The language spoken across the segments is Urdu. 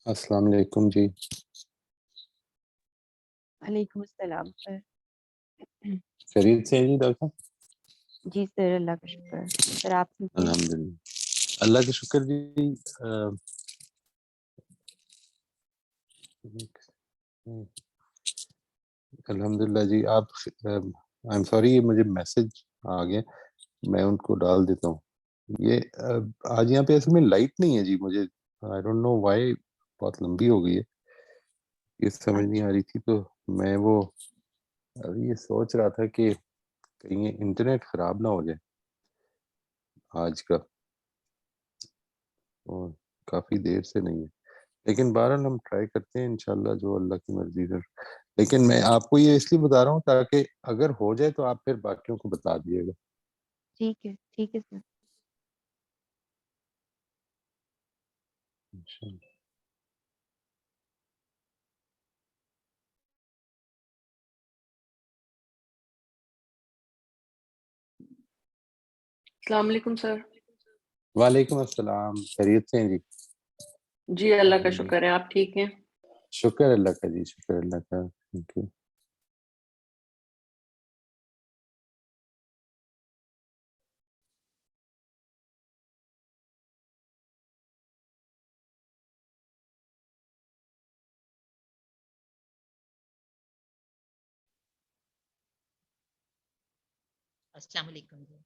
السلام علیکم جی. وعلیکم السلام سر. خیریت سے ہیں جی ڈاکٹر صاحب؟ جی سر، اللہ کا شکر. سر آپ ٹھیک ہیں؟ الحمد للہ اللہ کا شکر جی. الحمد للہ جی. آپ آئی ایم سوری، مجھے میسج آ گیا، میں ان کو ڈال دیتا ہوں. یہ آج یہاں پہ اصل میں لائٹ نہیں ہے جی. مجھے آئی ڈونٹ نو وائی، بہت لمبی ہو گئی ہے، یہ سمجھ نہیں آ رہی تھی. تو میں وہ ابھی یہ سوچ رہا تھا کہ کہیں یہ انٹرنیٹ خراب نہ ہو جائے آج کا، اور کافی دیر سے نہیں ہے، لیکن بہرحال ہم ٹرائی کرتے ہیں انشاءاللہ جو اللہ کی مرضی ہے. لیکن میں آپ کو یہ اس لیے بتا رہا ہوں تاکہ اگر ہو جائے تو آپ پھر باقیوں کو بتا دیجیے گا. ٹھیک ہے، ٹھیک ہے سر. انشاءاللہ. السلام علیکم سر. وعلیکم السلام. خیریت سے ہیں جی؟ جی اللہ کا شکر ہے. آپ ٹھیک ہیں؟ شکر اللہ کا جی، شکر اللہ کا. Thank you. السلام علیکم جی.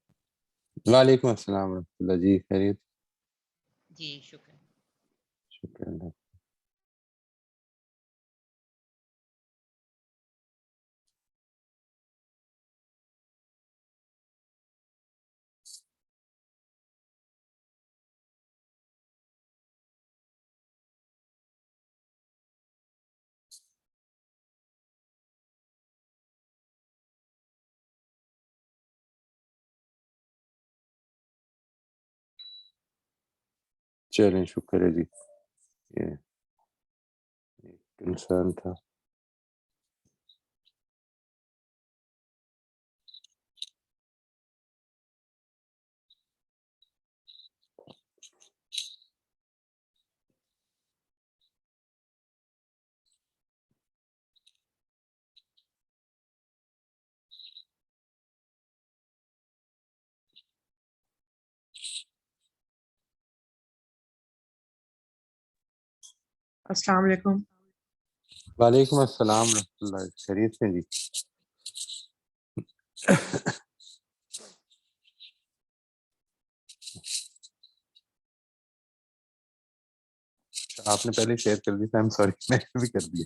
وعلیکم السلام ورحمۃ اللہ جی. خیریت؟ جی شکر. شکر اللہ. چلیں شکر ہے جی. یہ ایک کنسرن تھا. السلام علیکم. وعلیکم السلام ورحمۃ اللہ. خیریت سے ہیں جی؟ آپ نے پہلے شیئر کر دی تھا. I'm sorry، میں نے بھی کر دیا.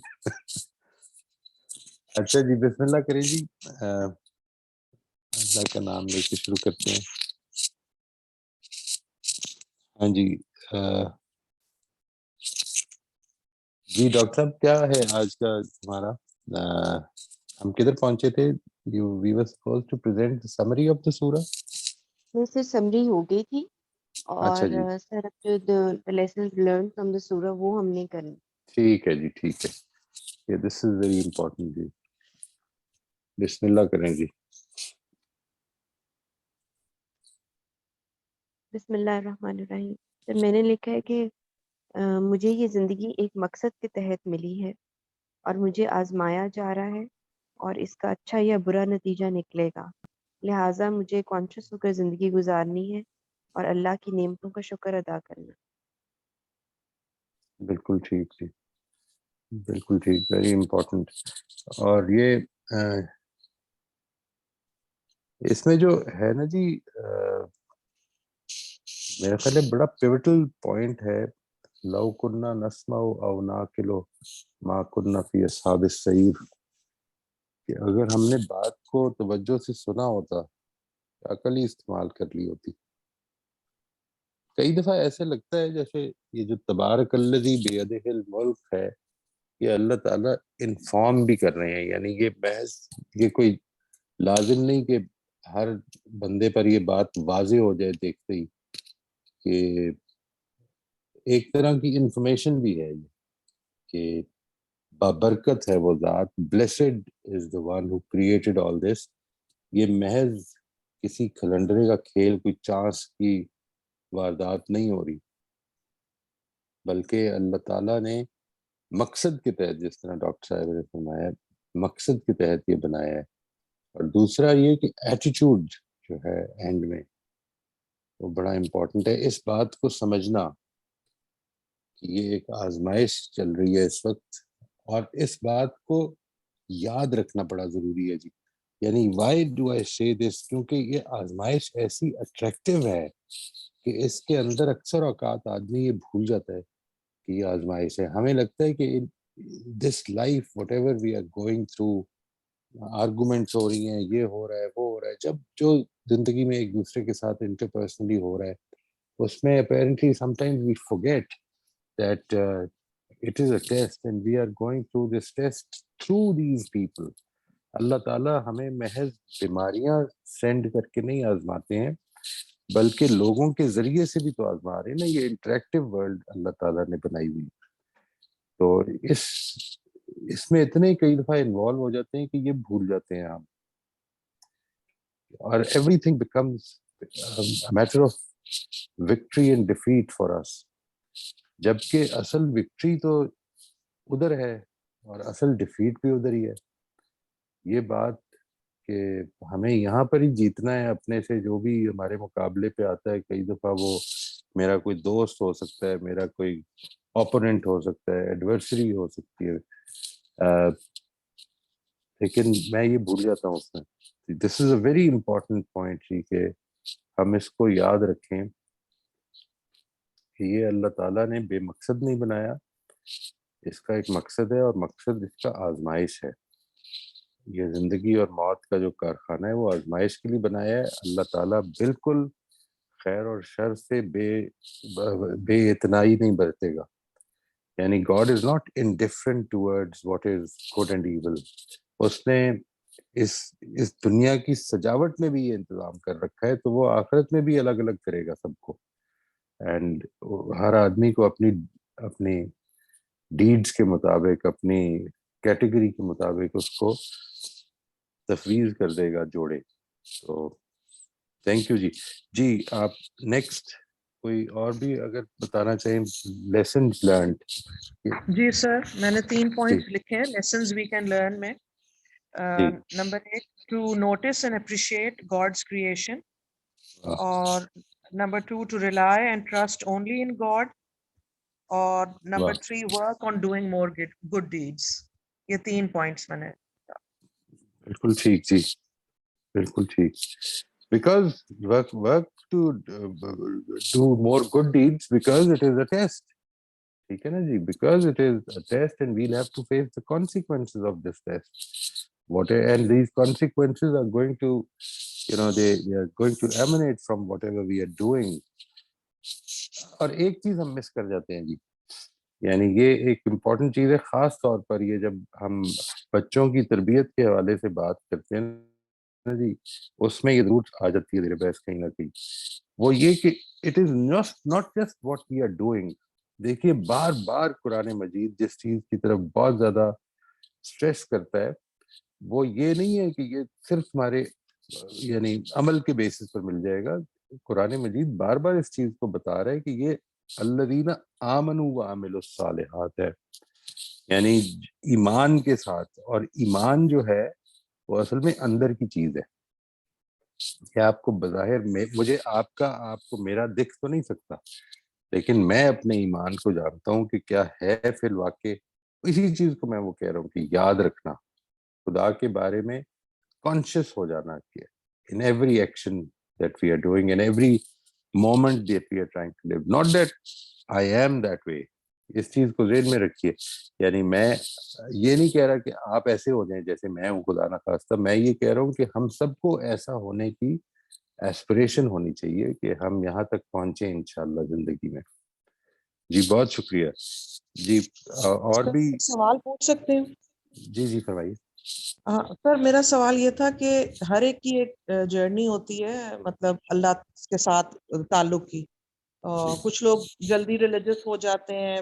اچھا جی، بسم اللہ کریں جی. اللہ کا نام لے کے شروع کرتے ہیں. ہاں جی. جی ڈاکٹر صاحب، کیا ہے آج کا ہمارا، ہم کدھر پہنچے تھے؟ We were supposed to present the summary of the surah. نہیں سر، سمری ہو گئی تھی، اچھا اور جی، سر اب جو لیسنز لرن فرام دا سورہ وہ ہم نے کرنی. ٹھیک ہے جی، ٹھیک ہے. یہ دس از ویری امپورٹنٹ جی. بسم اللہ کریں جی. بسم اللہ الرحمن الرحیم. سر میں نے لکھا ہے کہ مجھے یہ زندگی ایک مقصد کے تحت ملی ہے اور مجھے آزمایا جا رہا ہے، اور اس کا اچھا یا برا نتیجہ نکلے گا. لہٰذا مجھے کانشیس ہو کر زندگی گزارنی ہے اور اللہ کی نعمتوں کا شکر ادا کرنا. بالکل ٹھیک جی، بالکل ٹھیک، ویری امپورٹنٹ. اور یہ اس میں جو ہے نا جی، میرا خیال ہے بڑا پیوٹل پوائنٹ ہے. لو کننا نسمع او ناقل ما کننا فی اصحاب السعیر، کہ اگر ہم نے بات کو توجہ سے سنا ہوتا، عقل ہی استعمال کر لی ہوتی. کئی دفعہ ایسے لگتا ہے جیسے یہ جو تبارک الذی بیدہ الملک ہے، یہ اللہ تعالیٰ انفارم بھی کر رہے ہیں. یعنی یہ محض یہ کوئی لازم نہیں کہ ہر بندے پر یہ بات واضح ہو جائے دیکھتے ہی، کہ ایک طرح کی انفارمیشن بھی ہے یہ، کہ بابرکت ہے وہ ذات. blessed is the one who created all this. یہ محض کسی کھلنڈرے کا کھیل، کوئی چانس کی واردات نہیں ہو رہی. بلکہ اللہ تعالیٰ نے مقصد کے تحت، جس طرح ڈاکٹر صاحب نے فرمایا، مقصد کے تحت یہ بنایا ہے. اور دوسرا یہ کہ ایٹیٹیوڈ جو ہے اینڈ میں وہ بڑا امپورٹنٹ ہے. اس بات کو سمجھنا کہ یہ ایک آزمائش چل رہی ہے اس وقت، اور اس بات کو یاد رکھنا بڑا ضروری ہے جی. یعنی وائی ڈو آئی سے دس، کیونکہ یہ آزمائش ایسی اٹریکٹیو ہے کہ اس کے اندر اکثر اوقات آدمی یہ بھول جاتا ہے کہ یہ آزمائش ہے. ہمیں لگتا ہے کہ this life whatever we are going through, arguments ہو رہی ہیں، یہ ہو رہا ہے وہ ہو رہا ہے، جب جو زندگی میں ایک دوسرے کے ساتھ انٹرپرسنلی ہو رہا ہے اس میں apparently sometimes we forget that it is a test and we are going through this test through these people. اللہ تعالیٰ ہمیں محض بیماریاں سینڈ کر کے نہیں آزماتے ہیں، بلکہ لوگوں کے ذریعے سے بھی تو آزما رہے ہیں نا. یہ انٹریکٹیو ورلڈ اللہ تعالیٰ نے بنائی ہوئی، تو اس میں اتنے کئی دفعہ انوالو ہو جاتے ہیں کہ یہ بھول جاتے ہیں ہم، اور everything becomes matter of victory and defeat for us, جبکہ اصل وکٹری تو ادھر ہے اور اصل ڈیفیٹ بھی ادھر ہی ہے. یہ بات کہ ہمیں یہاں پر ہی جیتنا ہے اپنے سے، جو بھی ہمارے مقابلے پہ آتا ہے. کئی دفعہ وہ میرا کوئی دوست ہو سکتا ہے، میرا کوئی اوپوننٹ ہو سکتا ہے، ایڈورسری ہو سکتی ہے، لیکن میں یہ بھول جاتا ہوں اس میں. دس is a very important point جی، کہ ہم اس کو یاد رکھیں کہ یہ اللہ تعالیٰ نے بے مقصد نہیں بنایا، اس کا ایک مقصد ہے، اور مقصد اس کا آزمائش ہے. یہ زندگی اور موت کا جو کارخانہ ہے وہ آزمائش کے لیے بنایا ہے. اللہ تعالیٰ بالکل خیر اور شر سے بے اتنائی نہیں برتے گا. یعنی God is not indifferent towards what is good and evil. اس نے اس دنیا کی سجاوٹ میں بھی یہ انتظام کر رکھا ہے، تو وہ آخرت میں بھی الگ الگ کرے گا سب کو. اینڈ ہر آدمی کو اپنی ڈیڈز کے مطابق، اپنی کیٹیگری کے مطابق اس کو تفویض کر دے گا جوڑے. تو تھینک یو جی. جی آپ نیکسٹ کوئی اور بھی اگر بتانا چاہیں لیسنز لرنڈ. جی سر، میں نے 3 پوائنٹس لکھے ہیں لیسنز وی کین لرن میں. Number 1 to notice and appreciate God's creation, اور number 2 to rely and trust only in God, اور number 3 work on doing more good deeds. یہ 3 پوائنٹس میں نے. بالکل ٹھیک جی، بالکل ٹھیک. Because work to do more good deeds because it is a test. ٹھیک ہے نا جی، because it is a test and we'll have to face the consequences of this test. And these consequences are going to, they are going to emanate from whatever we are doing. اور ایک چیز ہم مس کر جاتے ہیں جی، یعنی یہ ایک امپورٹنٹ چیز ہے، خاص طور پر یہ جب ہم بچوں کی تربیت کے حوالے سے بات کرتے ہیں نا جی، اس میں یہ ضرور آ جاتی ہے میرے بحث کہیں نہ کہیں. وہ یہ کہ it is not just what we are doing. دیکھیے بار بار قرآن مجید جس چیز کی طرف بہت زیادہ اسٹریس کرتا ہے وہ یہ نہیں ہے کہ یہ صرف ہمارے یعنی عمل کے بیسس پر مل جائے گا. قرآن مجید بار بار اس چیز کو بتا رہا ہے کہ یہ الذین آمنوا وعملوا الصالحات ہے، یعنی ایمان کے ساتھ. اور ایمان جو ہے وہ اصل میں اندر کی چیز ہے. کہ آپ کو بظاہر مجھے آپ کو میرا دکھ تو نہیں سکتا، لیکن میں اپنے ایمان کو جانتا ہوں کہ کیا ہے فی الواقع. اسی چیز کو میں وہ کہہ رہا ہوں کہ یاد رکھنا، خدا کے بارے میں کانشیس ہو جانا کہ in every action that we are doing, in every moment that we are trying to live, not that I am that way. اس چیز کو ذہن میں رکھیے. یعنی میں یہ نہیں کہہ رہا کہ آپ ایسے ہو جائیں جیسے میں ہوں، خدا نہ خواستہ. میں یہ کہہ رہا ہوں کہ ہم سب کو ایسا ہونے کی ایسپریشن ہونی چاہیے کہ ہم یہاں تک پہنچیں انشاءاللہ زندگی میں. جی بہت شکریہ جی. اور بھی سوال پوچھ سکتے ہیں؟ جی فرمائیے. سر میرا سوال یہ تھا کہ ہر ایک کی ایک جرنی ہوتی ہے، مطلب اللہ کے ساتھ تعلق کی. کچھ لوگ جلدی ریلیجس ہو جاتے ہیں،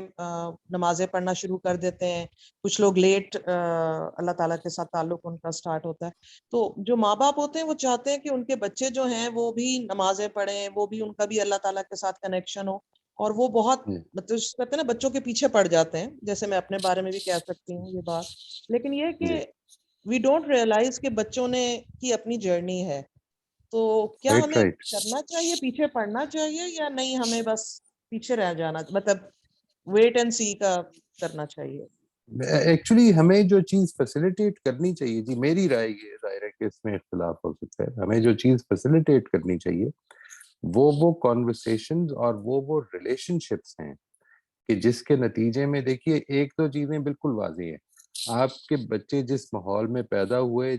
نمازیں پڑھنا شروع کر دیتے ہیں، کچھ لوگ لیٹ اللہ تعالیٰ کے ساتھ تعلق ان کا سٹارٹ ہوتا ہے. تو جو ماں باپ ہوتے ہیں وہ چاہتے ہیں کہ ان کے بچے جو ہیں وہ بھی نمازیں پڑھیں، وہ بھی ان کا بھی اللہ تعالیٰ کے ساتھ کنیکشن ہو. اور وہ بہت ہوں۔ مطلب کہتے ہیں نا بچوں کے پیچھے پڑ جاتے ہیں، جیسے میں اپنے بارے میں بھی کہہ سکتی ہوں یہ بات. لیکن یہ کہ جی وی ڈونٹ ریئلائز کہ بچوں نے کی اپنی جرنی ہے. تو کیا رائٹ ہمیں رائٹ. کرنا چاہیے، پیچھے پڑنا چاہیے، یا نہیں ہمیں بس پیچھے رہ جانا، مطلب ویٹ اینڈ سی کا کرنا چاہیے؟ ایکچولی ہمیں جو چیز فیسیلیٹیٹ کرنی چاہیے، جی میری رائے یہ ظاہر ہے کہ اس میں اختلاف ہو سکتا ہے، ہمیں جو چیز فیسیلیٹیٹ کرنی چاہیے وہ کانورسیشنز اور وہ ریلیشن شپس ہیں کہ جس کے نتیجے میں دیکھیے ایک تو چیزیں بالکل واضح ہیں، آپ کے بچے جس ماحول میں پیدا ہوئے،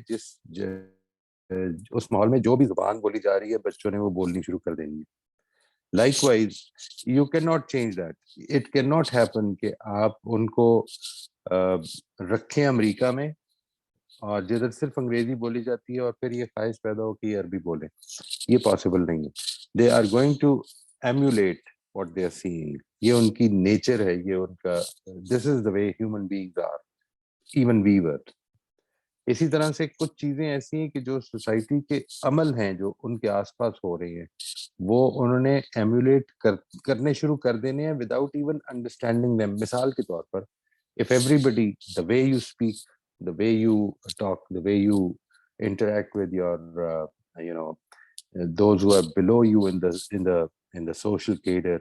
اس ماحول میں جو بھی زبان بولی جا رہی ہے بچوں نے وہ بولنی شروع کر دینی ہے. Likewise, you cannot change that. It cannot happen کہ آپ ان کو رکھیں امریکہ میں اور جدھر صرف انگریزی بولی جاتی ہے اور پھر یہ خواہش پیدا ہو کہ یہ عربی بولیں. یہ پاسبل نہیں ہے. They are going to emulate what they are seeing. یہ ان کی نیچر ہے، یہ ان کا this is the way human beings are. Even we were. اسی طرح سے کچھ چیزیں ایسی ہیں کہ جو سوسائٹی کے عمل ہیں جو ان کے آس پاس ہو رہی ہیں وہ انہوں نے ایمولیٹ کرنے شروع کر دینے ہیں وداؤٹ ایون انڈرسٹینڈنگ دیم. مثال کے طور پر if everybody, the way you speak, the way you talk, the way you interact with your those who are below you in the social cadre,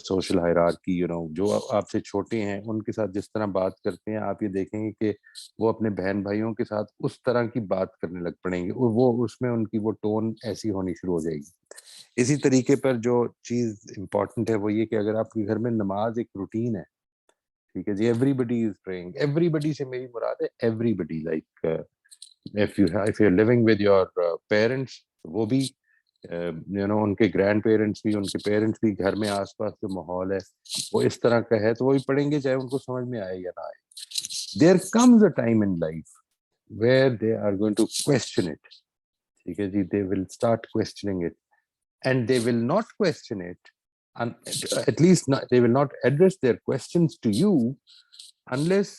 social hierarchy, جو آپ سے چھوٹے ہیں ان کے ساتھ جس طرح بات کرتے ہیں آپ یہ دیکھیں گے کہ وہ اپنے بہن بھائیوں کے ساتھ اس طرح کی بات کرنے لگ پڑیں گے، وہ اس میں ان کی وہ ٹون ایسی ہونی شروع ہو جائے گی. اسی طریقے پر جو چیز امپورٹنٹ ہے وہ یہ کہ اگر آپ کے گھر میں نماز ایک روٹین ہے، ٹھیک ہے جی، everybody is praying. Everybody سے میری مراد ہے everybody, like if you're living with your parents، وہ بھی ان کے گرینڈ پیرنٹس بھی، ان کے پیرنٹس بھی، گھر میں آس پاس جو ماحول ہے وہ اس طرح کا ہے تو وہی پڑھیں گے چاہے ان کو سمجھ میں آئے یا نہ آئے. There comes a time in life where they are going to question it. ٹھیک ہے جی، they will start questioning it and they will not question it, and at least they will not address their questions to you unless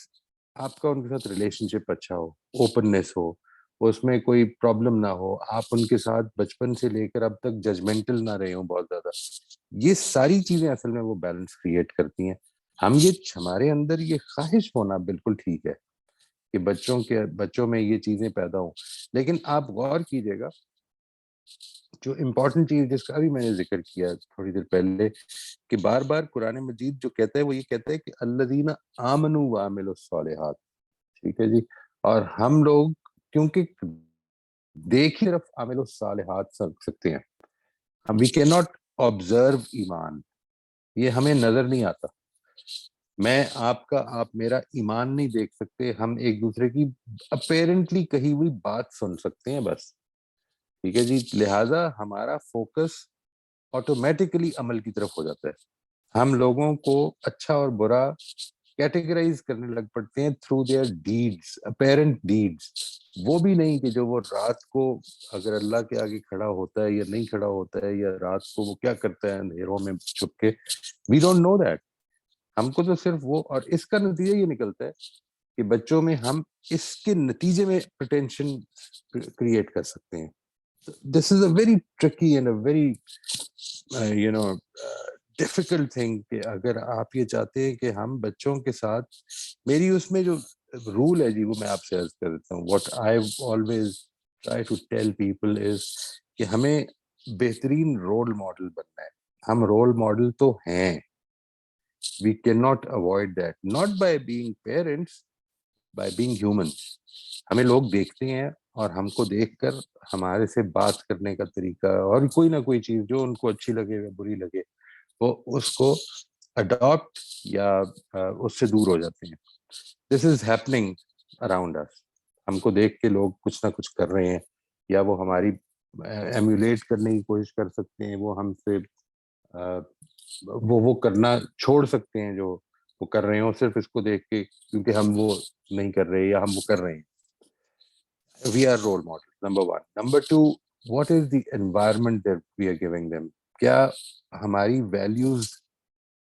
آپ کا ان کے ساتھ ریلیشن شپ اچھا ہو، اوپننیس ہو، اس میں کوئی پرابلم نہ ہو، آپ ان کے ساتھ بچپن سے لے کر اب تک ججمنٹل نہ رہے ہوں بہت زیادہ. یہ ساری چیزیں اصل میں وہ بیلنس کریٹ کرتی ہیں. ہمارے اندر یہ خواہش ہونا بالکل ٹھیک ہے کہ بچوں میں یہ چیزیں پیدا ہوں، لیکن آپ غور کیجیے گا جو امپورٹنٹ چیز جس کا بھی میں نے ذکر کیا تھوڑی دیر پہلے کہ بار بار قرآن مجید جو کہتا ہے وہ یہ کہتا ہے کہ الذین آمنوا وعملوا الصالحات. ٹھیک ہے جی، اور ہم لوگ کیونکہ دیکھ ہی صرف عامل الصالحات سکتے ہیں، وی کین ناٹ آبزرو ایمان، یہ ہمیں نظر نہیں آتا. میں آپ میرا ایمان نہیں دیکھ سکتے، ہم ایک دوسرے کی اپیرنٹلی کہی ہوئی بات سن سکتے ہیں بس. ٹھیک ہے جی، لہٰذا ہمارا فوکس آٹومیٹکلی عمل کی طرف ہو جاتا ہے. ہم لوگوں کو اچھا اور برا کیٹیگرائز کرنے لگ پڑتے ہیں through their deeds, apparent deeds. وہ بھی نہیں کہ جو وہ رات کو اگر اللہ کے آگے کھڑا ہوتا ہے یا نہیں کھڑا ہوتا ہے، یا رات کو وہ کیا کرتا ہے اندھیروں میں چھپ کے، وی ڈونٹ نو دیٹ. ہم کو تو صرف وہ، اور اس کا نتیجہ یہ نکلتا ہے کہ بچوں میں ہم اس کے نتیجے میں پوٹینشن کریٹ کر سکتے ہیں. This is a very tricky and a very difficult thing کہ اگر آپ یہ چاہتے ہیں کہ ہم بچوں کے ساتھ، میری اس میں جو رول ہے جی وہ میں آپ سے عرض کر دیتا ہوں. What I always try to tell people is کہ ہمیں بہترین رول ماڈل بننا ہے. ہم رول ماڈل تو ہیں، we cannot avoid that, not by being parents, by being human. ہمیں لوگ دیکھتے ہیں اور ہم کو دیکھ کر ہمارے سے بات کرنے کا طریقہ اور کوئی نہ کوئی چیز جو ان کو اچھی لگے یا بری لگے وہ اس کو اڈاپٹ یا اس سے دور ہو جاتے ہیں. This is happening around us. ہم کو دیکھ کے لوگ کچھ نہ کچھ کر رہے ہیں، یا وہ ہماری ایمولیٹ کرنے کی کوشش کر سکتے ہیں، وہ ہم سے وہ کرنا چھوڑ سکتے ہیں جو وہ کر رہے ہوں صرف اس کو دیکھ کے، کیونکہ ہم وہ نہیں کر رہے یا ہم وہ کر رہے ہیں. We are role models, number one. Number two, what is the environment that we are giving them? کیا ہماری ویلیوز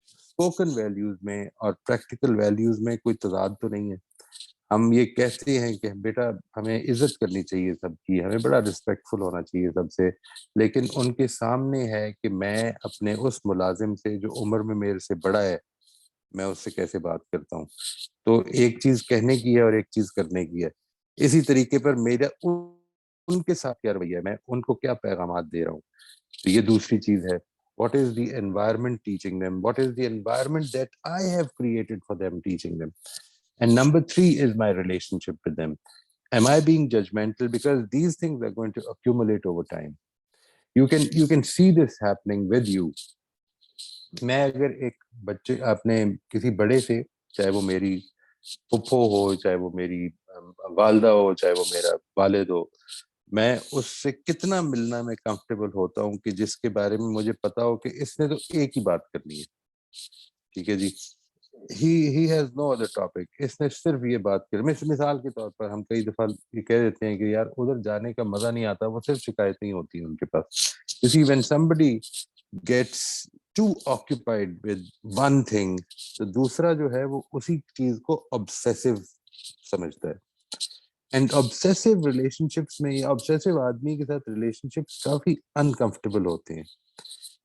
اسپوکن ویلیوز میں اور پریکٹیکل ویلیوز میں کوئی تضاد تو نہیں ہے؟ ہم یہ کہتے ہیں کہ بیٹا ہمیں عزت کرنی چاہیے سب کی، ہمیں بڑا رسپیکٹفل ہونا چاہیے سب سے، لیکن ان کے سامنے ہے کہ میں اپنے اس ملازم سے جو عمر میں میرے سے بڑا ہے، میں اس سے کیسے بات کرتا ہوں. تو ایک چیز کہنے کی ہے اور ایک چیز کرنے کی ہے. اسی طریقے پر میرا ان کے ساتھ کیا رویہ ہے، میں ان کو کیا پیغامات دے رہا ہوں. تو یہ دوسری چیز ہے. What is the environment teaching them? What is the environment that I have created for them teaching them? And number 3 is my relationship with them. Am I being judgmental? Because these things are going to accumulate over time. You can see this happening with you. میں اگر ایک بچے اپنے کسی بڑے سے، چاہے وہ میری پھپھو ہو، چاہے وہ میری والدہ ہو، چاہے وہ میرا والد ہو، میں اس سے کتنا ملنا میں کمفرٹیبل ہوتا ہوں کہ جس کے بارے میں مجھے پتا ہو کہ اس نے تو ایک ہی بات کرنی ہے. ٹھیک ہے جی، he has no other topic. اس نے صرف یہ بات کر. مثال کے طور پر ہم کئی دفعہ یہ کہہ دیتے ہیں کہ یار ادھر جانے کا مزہ نہیں آتا، وہ صرف شکایتیں ہی ہوتی ہیں ان کے پاس. You see, when somebody gets too occupied with one thing, تو دوسرا جو ہے وہ اسی چیز کو obsessive سمجھتا ہے. اینڈ obsessive relationships میں، یا obsessive آدمی کے ساتھ relationships کافی uncomfortable ہوتے ہیں.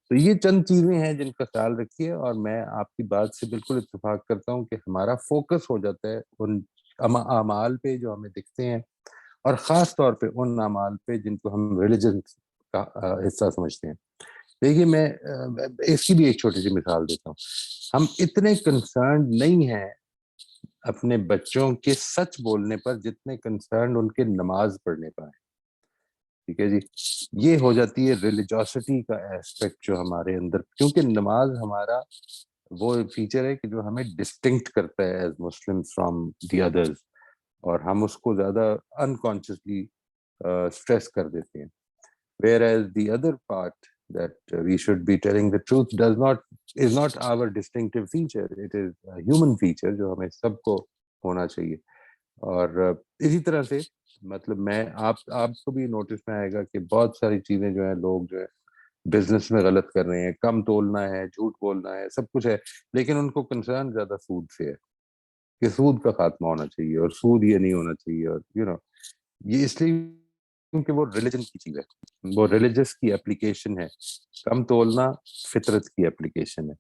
تو یہ چند چیزیں ہیں جن کا خیال رکھیے، اور میں آپ کی بات سے بالکل اتفاق کرتا ہوں کہ ہمارا فوکس ہو جاتا ہے ان اعمال پہ جو ہمیں دکھتے ہیں، اور خاص طور پہ ان اعمال پہ جن کو ہم ریلیجن کا حصہ سمجھتے ہیں. دیکھیے میں اس کی بھی ایک چھوٹی سی مثال دیتا ہوں. ہم اتنے کنسرنڈ نہیں ہیں اپنے بچوں کے سچ بولنے پر جتنے کنسرنڈ ان کے نماز پڑھنے پر ہیں. ٹھیک ہے جی، یہ ہو جاتی ہے ریلیجوسٹی کا ایسپیکٹ جو ہمارے اندر، کیونکہ نماز ہمارا وہ فیچر ہے کہ جو ہمیں ڈسٹنکٹ کرتا ہے as Muslim from the others, اور ہم اس کو زیادہ انکانشیسلی اسٹریس کر دیتے ہیں. whereas the other part that we should be telling the truth is not our distinctive feature. It is a human feature جو ہمیں سب کو ہونا چاہیے. اور اسی طرح سے مطلب میں آپ کو بھی نوٹس میں آئے گا کہ بہت ساری چیزیں جو ہیں، لوگ جو ہے بزنس میں غلط کر رہے ہیں، کم تولنا ہے، جھوٹ بولنا ہے، سب کچھ ہے، لیکن ان کو کنسرن زیادہ سود سے ہے کہ سود کا خاتمہ ہونا چاہیے اور سود یہ نہیں ہونا چاہیے. اور یہ اس لیے کیونکہ وہ ریلیجن کی چیز ہے، وہ ریلیجس کی اپلیکیشن ہے. کم تولنا فطرت کی اپلیکیشن ہے،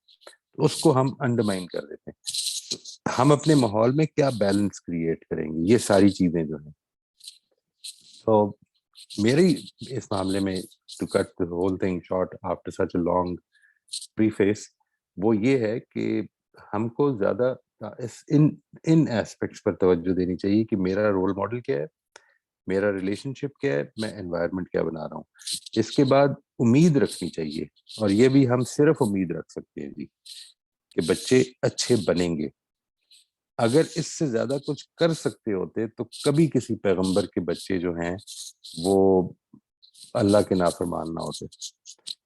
اس کو ہم انڈرمائن کر دیتے ہیں. ہم اپنے ماحول میں کیا بیلنس کریٹ کریں گے، یہ ساری چیزیں جو ہیں. تو میری اس معاملے میں to cut the whole thing short after such a long preface, وہ یہ ہے کہ ہم کو زیادہ ان ایسپیکٹس پر توجہ دینی چاہیے کہ میرا رول ماڈل کیا ہے، میرا ریلیشن شپ کیا ہے، میں انوائرمنٹ کیا بنا رہا ہوں. اس کے بعد امید رکھنی چاہیے، اور یہ بھی ہم صرف امید رکھ سکتے ہیں جی کہ بچے اچھے بنیں گے. اگر اس سے زیادہ کچھ کر سکتے ہوتے تو کبھی کسی پیغمبر کے بچے جو ہیں وہ اللہ کے نافرمان نہ ہوتے.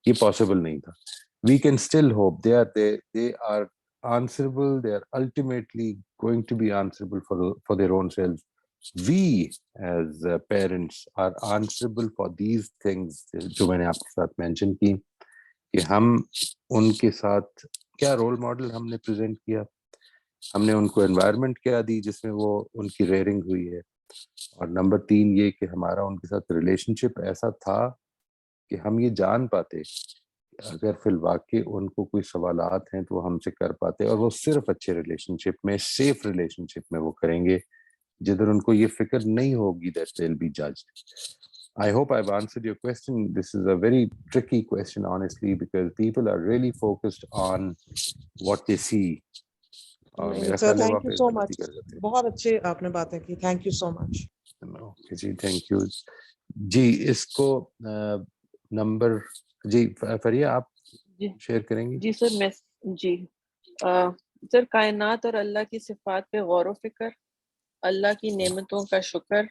یہ پاسبل نہیں تھا. We can still hope they are answerable, they are ultimately going to be answerable for their own selves. We as parents are answerable for these things جو میں نے آپ کے ساتھ مینشن کی، کہ ہم ان کے ساتھ کیا رول ماڈل ہم نے پریزنٹ کیا، ہم نے ان کو انوائرمنٹ کیا دی جس میں وہ ان کی ریئرنگ ہوئی ہے، اور نمبر 3 یہ کہ ہمارا ان کے ساتھ ریلیشن شپ ایسا تھا کہ ہم یہ جان پاتے اگر فی الواقع ان کو کوئی سوالات ہیں تو وہ ہم سے کر پاتے، اور وہ صرف اچھے ریلیشن شپ میں، سیف ریلیشن شپ میں وہ کریں گے جدھر ان کو یہ فکر نہیں ہوگی that they'll be judged. I hope I've answered your question. This is a very tricky question, honestly, because people are really focused on what they see. Sir thank you so much, بہت اچھے آپ نے باتیں کی. Thank you so much. جی تھینک یو جی. اس کو نمبر جی فریہ آپ شیئر کریں گی؟ جی سر میں جی سر کائنات اور اللہ کی صفات پہ غور و فکر، اللہ کی نعمتوں کا شکر،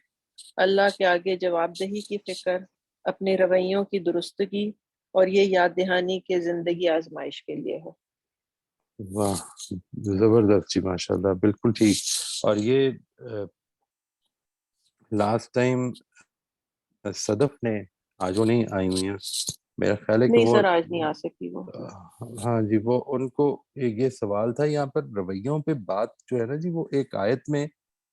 اللہ کے آگے جواب دہی کی فکر، اپنے رویوں کی درستگی، اور یہ یاد دہانی کہ زندگی آزمائش کے لیے ہے. واہ زبردست جی، ماشاء اللہ، بالکل ٹھیک. اور یہ لاسٹ ٹائم صدف نے آج وہ نہیں آئی ہوئی ہیں میرا خیال ہے کہ نہیں وہ، سر آج نہیں آ سکی وہ. ہاں جی، وہ ان کو ایک یہ سوال تھا یہاں پر رویوں پہ بات جو ہے نا جی، وہ ایک آیت میں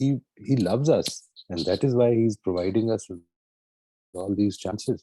he loves us and that is why he is providing us with all these chances.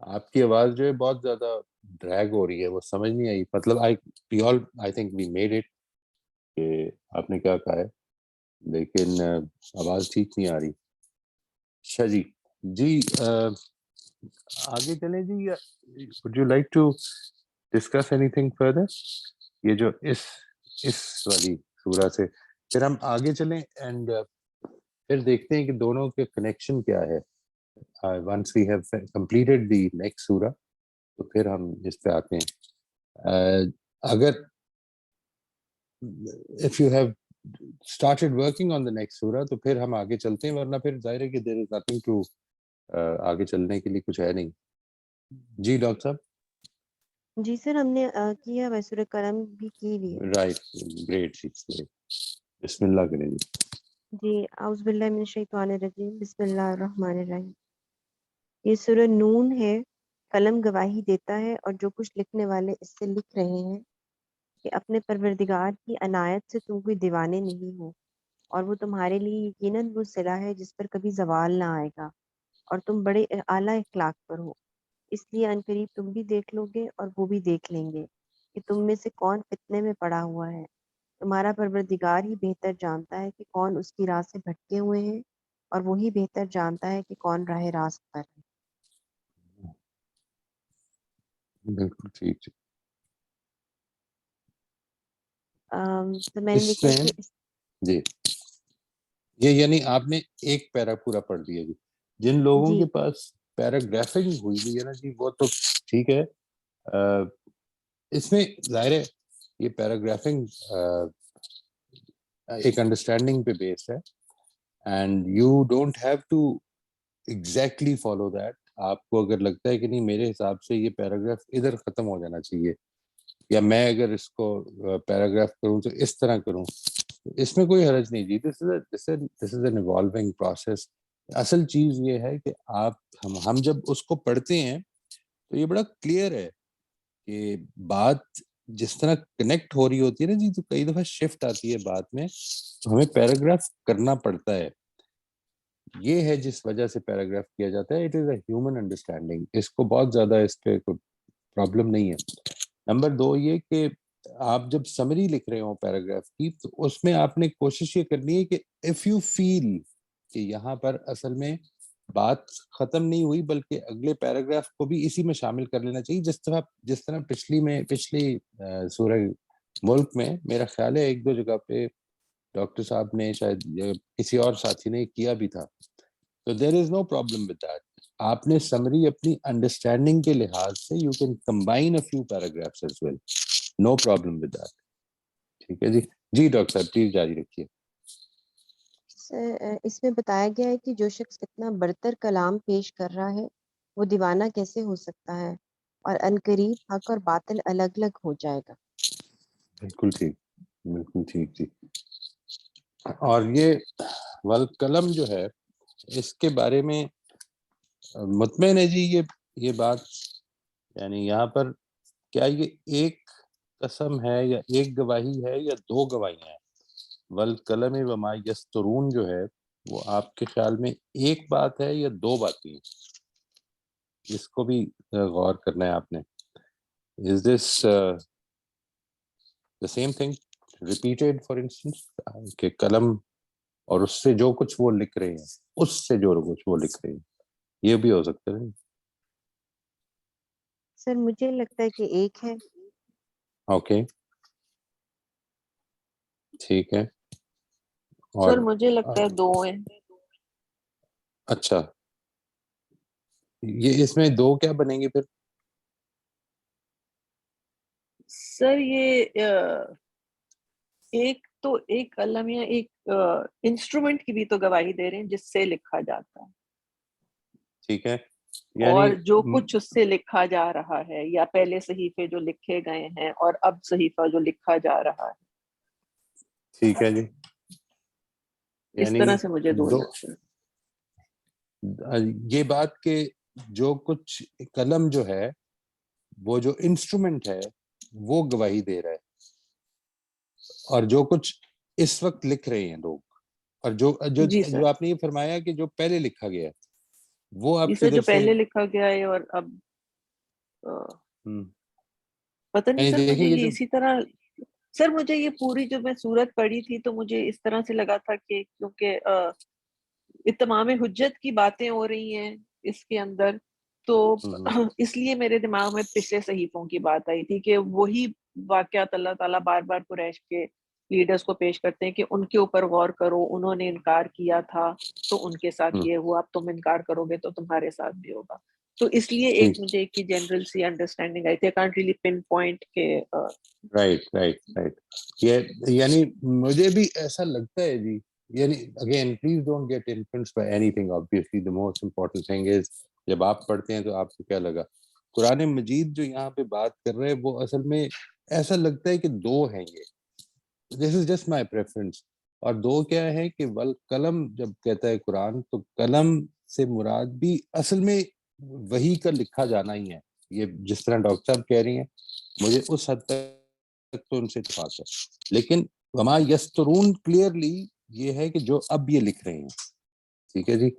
آپ کی آواز جو ہے بہت زیادہ ڈریگ ہو رہی ہے, وہ سمجھ نہیں آئی. مطلب I think we made it کہ آپ نے کیا کہا ہے, لیکن آواز ٹھیک نہیں آ رہی. اچھا جی آگے چلیں جی. would you like to discuss anything further؟ یہ جو اس والی سورہ سے پھر ہم آگے چلیں اینڈ پھر دیکھتے ہیں کہ دونوں کے کنیکشن کیا ہے. once we have completed the next سورہ تو پھر ہم اس پہ آتے ہیں. اگر if you have started working on the next سورہ تو پھر ہم آگے چلتے ہیں, ورنہ پھر ظاہر ہے کہ there is nothing to آگے چلنے کے لیے کچھ ہے نہیں. جی ڈاکٹر صاحب. جی سر ہم نے کیا ہے, سورہ قلم بھی کی ہوئی ہے. Right, great. بسم اللہ کریں جی. جی اعوذ باللہ من الشیطان الرجیم, بسم اللہ الرحمن الرحیم. یہ سورہ نون ہے. قلم گواہی دیتا ہے اور جو کچھ لکھنے والے اس سے لکھ رہے ہیں کہ اپنے پروردگار کی عنایت سے تم کوئی دیوانے نہیں ہو, اور وہ تمہارے لیے یقیناً وہ صلہ ہے جس پر کبھی زوال نہ آئے گا, اور تم بڑے اعلیٰ اخلاق پر ہو. اس لیے عنقریب تم بھی دیکھ لو گے اور وہ بھی دیکھ لیں گے کہ تم میں سے کون فتنے میں پڑا ہوا ہے. تمہارا پروردگار ہی بہتر جانتا ہے کہ کون اس کی راہ سے بھٹکے ہوئے ہیں, اور وہی بہتر جانتا ہے کہ کون راہ راست پر ہے. بالکل ٹھیک. تو میں نے اس لکھا میں ہے کہ جی یہ یعنی آپ نے ایک پیرا پورا پڑھ دیا جی. جن لوگوں جی کے پاس پیراگرافنگ ہوئی ہوئی ہے نا جی, وہ تو ٹھیک ہے. اس میں ظاہر ہے یہ پیراگرافنگ ایک انڈرسٹینڈنگ پہ بیس ہے, and you don't have to exactly follow that. آپ کو اگر لگتا ہے کہ نہیں میرے حساب سے یہ پیراگراف ادھر ختم ہو جانا چاہیے, یا میں اگر اس کو پیراگراف کروں تو اس طرح کروں, اس میں کوئی حرج نہیں جی. دس از این ایوالونگ پروسیس. اصل چیز یہ ہے کہ ہم جب اس کو پڑھتے ہیں تو یہ بڑا کلیئر ہے کہ بات جس طرح کنیکٹ ہو رہی ہوتی ہے نا جی, تو کئی دفعہ شفٹ آتی ہے بات میں, تو ہمیں پیراگراف کرنا پڑتا ہے. یہ ہے جس وجہ سے پیراگراف کیا جاتا ہے. It is a human understanding. اس کو بہت زیادہ اس پہ کوئی پرابلم نہیں ہے. نمبر 2 یہ کہ آپ جب سمری لکھ رہے ہو پیراگراف کی, تو اس میں آپ نے کوشش یہ کرنی ہے کہ اف یو فیل کہ یہاں پر اصل میں بات ختم نہیں ہوئی بلکہ اگلے پیراگراف کو بھی اسی میں شامل کر لینا چاہیے. جس طرح پچھلی سورہ ملک میں میرا خیال ہے 1-2 جگہ پہ ڈاکٹر صاحب نے شاید کسی اور ساتھی نے کیا بھی تھا. تو there is no problem with that. آپ نے سمری اپنی انڈرسٹینڈنگ کے لحاظ سے you can combine a few paragraphs as well, no problem with that. ٹھیک ہے جی ڈاکٹر صاحب پلیز جاری رکھیے. اس میں بتایا گیا ہے کہ جو شخص اتنا برتر کلام پیش کر رہا ہے وہ دیوانہ کیسے ہو سکتا ہے, اور عنقریب حق اور باطل الگ الگ ہو جائے گا. بالکل ٹھیک جی. اور یہ والقلم جو ہے اس کے بارے میں مطمئن ہے جی یہ بات, یعنی یہاں پر کیا یہ ایک قسم ہے یا ایک گواہی ہے یا 2 گواہیاں ہیں؟ والقلم وما یسطرون جو ہے وہ آپ کے خیال میں ایک بات ہے یا 2 باتیں ہیں؟ اس کو بھی غور کرنا ہے آپ نے. Is this the same thing repeated for instance کہ قلم اور اس سے جو کچھ وہ لکھ رہے ہیں, اس سے جو کچھ وہ لکھ رہے ہیں, یہ بھی ہو سکتا ہے. سر مجھے لگتا ہے کہ ایک ہے. اوکے ٹھیک ہے. سر اور مجھے لگتا ہے 2 ہیں. اچھا یہ اس میں 2 کیا بنیں گے پھر؟ سر یہ ایک تو ایک قلم یا ایک انسٹرومنٹ کی بھی تو گواہی دے رہے ہیں جس سے لکھا جاتا ہے, ٹھیک ہے اور یعنی جو کچھ اس سے لکھا جا رہا ہے, یا پہلے صحیفے جو لکھے گئے ہیں اور اب صحیفہ جو لکھا جا رہا ہے. ٹھیک ہے جی. اس یعنی طرح سے مجھے 2 لگتے ہیں. یہ بات کہ جو کچھ قلم جو ہے وہ جو انسٹرومنٹ ہے وہ گواہی دے رہا ہے, اور جو کچھ اس وقت لکھ رہے ہیں لوگ, اور جی سر, جو آپ نے یہ فرمایا کہ جو پہلے لکھا گیا وہ آپ اسے کدھر جو سے پہلے لکھا گیا ہے اور اب پتہ نہیں سر مجھے دیکھیے یہ اسی طرح سر مجھے یہ پوری جو میں صورت پڑھی تھی تو مجھے اس طرح سے لگا تھا کہ کیونکہ اتمام حجت کی باتیں ہو رہی ہیں اس کے اندر، تو اس لیے میرے دماغ میں پچھلے صحیفوں کی بات آئی تھی کہ وہی واقعات اللہ تعالیٰ بار بار قریش کے لیڈرز کو پیش کرتے ہیں کہ ان کے اوپر غور کرو، انہوں نے انکار کیا تھا تو ان کے ساتھ یہ ہوا، اب تم انکار کرو گے تو تمہارے ساتھ بھی ہوگا. تو اس لیے ایک مجھے ایک جنرل سی انڈرسٹینڈنگ آئی تھی. I can't really pinpoint کہ رائٹ یعنی مجھے بھی ایسا لگتا ہے جی. یعنی again please don't get influenced by anything. obviously the most important thing is جب آپ پڑھتے ہیں تو آپ کو کیا لگا. قرآن مجید جو یہاں پہ بات کر رہے ہیں وہ اصل میں ایسا لگتا ہے کہ دو ہیں یہ. This is just my preference. اور دو کیا ہے کہ والقلم جب کہتا ہے قرآن تو قلم سے مراد بھی اصل میں وہی کا لکھا جانا ہی ہے. یہ جس طرح ڈاکٹر صاحب کہہ رہی ہیں مجھے اس حد تک تو ان سے اتفاق ہے. لیکن وما یسترون کلیئرلی یہ ہے کہ جو اب یہ لکھ رہے ہیں. ٹھیک ہے جی,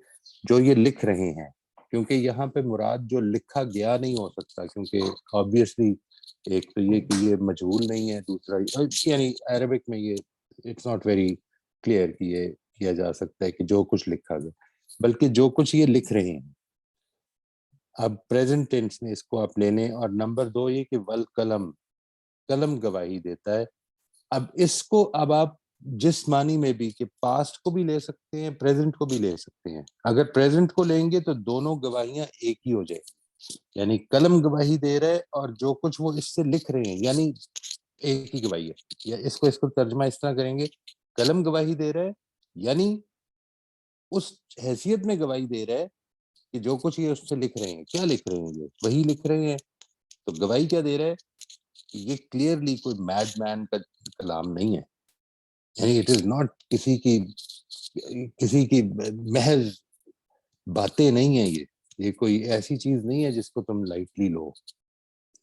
جو یہ لکھ رہے ہیں, کیونکہ یہاں پہ مراد جو لکھا گیا نہیں ہو سکتا, کیونکہ آبویسلی ایک تو یہ کہ یہ مجہول نہیں ہے, دوسرا یعنی عربک میں یہ اٹس ناٹ ویری کلیئر کہ یہ کیا جا سکتا ہے کہ جو کچھ لکھا گیا, بلکہ جو کچھ یہ لکھ رہے ہیں. اب پریزنٹ ٹینس میں اس کو آپ لے لیں. اور نمبر دو یہ کہ والقلم, قلم گواہی دیتا ہے. اب اس کو اب آپ جس معنی میں بھی کہ پاسٹ کو بھی لے سکتے ہیں, پریزنٹ کو بھی لے سکتے ہیں. اگر پریزنٹ کو لیں گے تو دونوں گواہیاں ایک ہی ہو جائیں, یعنی قلم گواہی دے رہے اور جو کچھ وہ اس سے لکھ رہے ہیں یعنی ایک ہی گواہی ہے. یا اس کو ترجمہ اس طرح کریں گے, قلم گواہی دے رہے یعنی اس حیثیت میں گواہی دے رہے کہ جو کچھ یہ اس سے لکھ رہے ہیں, کیا لکھ رہے ہیں, یہ وہی لکھ رہے ہیں. تو گواہی کیا دے رہے کہ یہ کلیئرلی کوئی میڈ مین کا کلام نہیں ہے. یعنی اٹ از ناٹ کسی کی محض باتیں نہیں ہیں. یہ کوئی ایسی چیز نہیں ہے جس کو تم لائٹلی لو.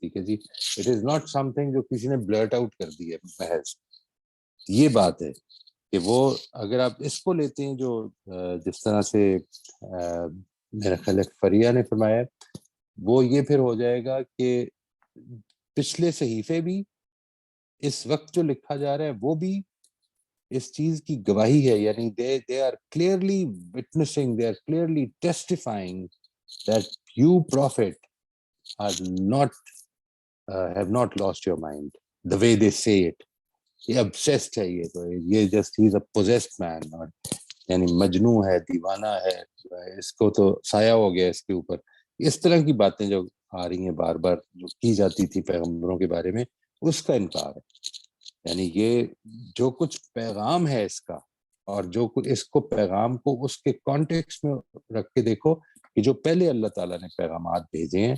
ٹھیک ہے جی, it is not something جو کسی نے بلرٹ آؤٹ کر دی ہے محض. یہ بات ہے کہ وہ اگر آپ اس کو لیتے ہیں جو جس طرح سے میرا خیال ہے فریہ نے فرمایا, وہ یہ پھر ہو جائے گا کہ پچھلے صحیفے بھی اس وقت جو لکھا جا رہا ہے وہ بھی اس چیز کی گواہی ہے. یعنی they are clearly witnessing, they are clearly testifying that you prophet are not have not lost your mind the way they say it. یہ obsessed ہے, یہ تو یہ just he is a possessed man, اور یعنی مجنوں ہے, دیوانہ ہے, اس کو تو سایہ ہو گیا اس کے اوپر. اس طرح کی باتیں جو آ رہی ہیں بار بار جو کی جاتی تھی پیغمبروں کے بارے میں, اس کا انکار ہے. یعنی یہ جو کچھ پیغام ہے اس کا, اور جو کچھ اس کو پیغام کو اس کے کانٹیکسٹ میں رکھ کے دیکھو کہ جو پہلے اللہ تعالیٰ نے پیغامات بھیجے ہیں,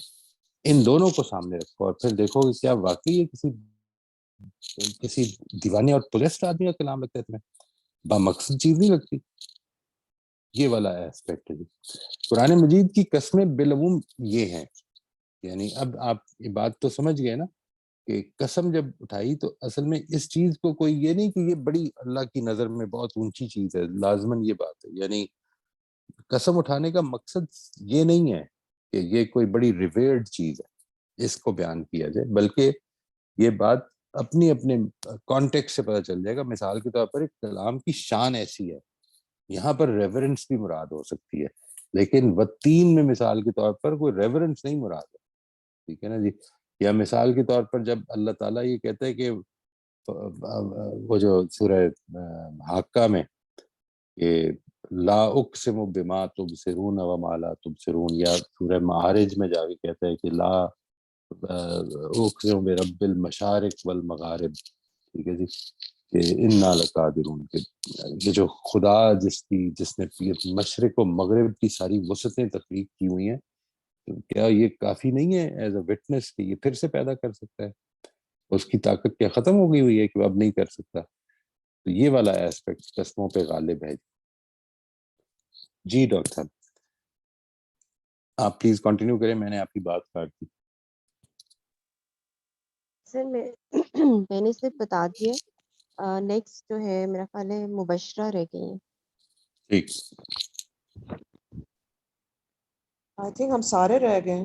ان دونوں کو سامنے رکھو اور پھر دیکھو کہ کیا واقعی یہ کسی دیوانے اور پولیسٹ آدمی کا کلام لگتا ہے تمہیں, بامقصد چیز نہیں لگتی. یہ والا ایسپیکٹ ہے. قرآن مجید کی قسمیں بالعموم یہ ہیں. یعنی اب آپ یہ بات تو سمجھ گئے نا کہ قسم جب اٹھائی تو اصل میں اس چیز کو کوئی یہ نہیں کہ یہ بڑی اللہ کی نظر میں بہت اونچی چیز ہے, لازماً یہ بات ہے. یعنی قسم اٹھانے کا مقصد یہ نہیں ہے کہ یہ کوئی بڑی ریویرڈ چیز ہے اس کو بیان کیا جائے, بلکہ یہ بات اپنی اپنے کانٹیکسٹ سے پتہ چل جائے گا. مثال کے طور پر ایک کلام کی شان ایسی ہے, یہاں پر ریورنس بھی مراد ہو سکتی ہے, لیکن والتین میں مثال کے طور پر کوئی ریورنس نہیں مراد ہے. ٹھیک ہے نا جی. یا مثال کے طور پر جب اللہ تعالیٰ یہ کہتا ہے کہ وہ جو سورہ حاقہ میں کہ لا اقسم بما تبصرون وما لا تبصرون, یا سورہ معارج میں جا کے کہتا ہے کہ لا اقسم برب المشارق والمغارب. ٹھیک ہے جی, کہ انا لقادرون, کہ یہ جو خدا جس نے مشرق و مغرب کی ساری وسعتیں تخلیق کی ہوئی ہیں, کیا یہ کافی نہیں ہے ایز اے وٹنس کہ یہ پھر سے پیدا کر سکتا ہے؟ اس کی طاقت کیا ختم ہو گئی ہوئی ہے کہ وہ اب نہیں کر سکتا؟ تو یہ والا ایسپیکٹ قسموں پہ غالب ہے. جی ڈاکٹر صاحب آپ پلیز کنٹینیو کریں, میں نے آپ کی بات کاٹ دی. سر میں نے صرف بتا دیے. نیکسٹ جو ہے میرا خیال ہے مبشرہ رہ گئی ہیں. ٹھیک, آئی تھنک ہم سارے رہ گئے ہیں.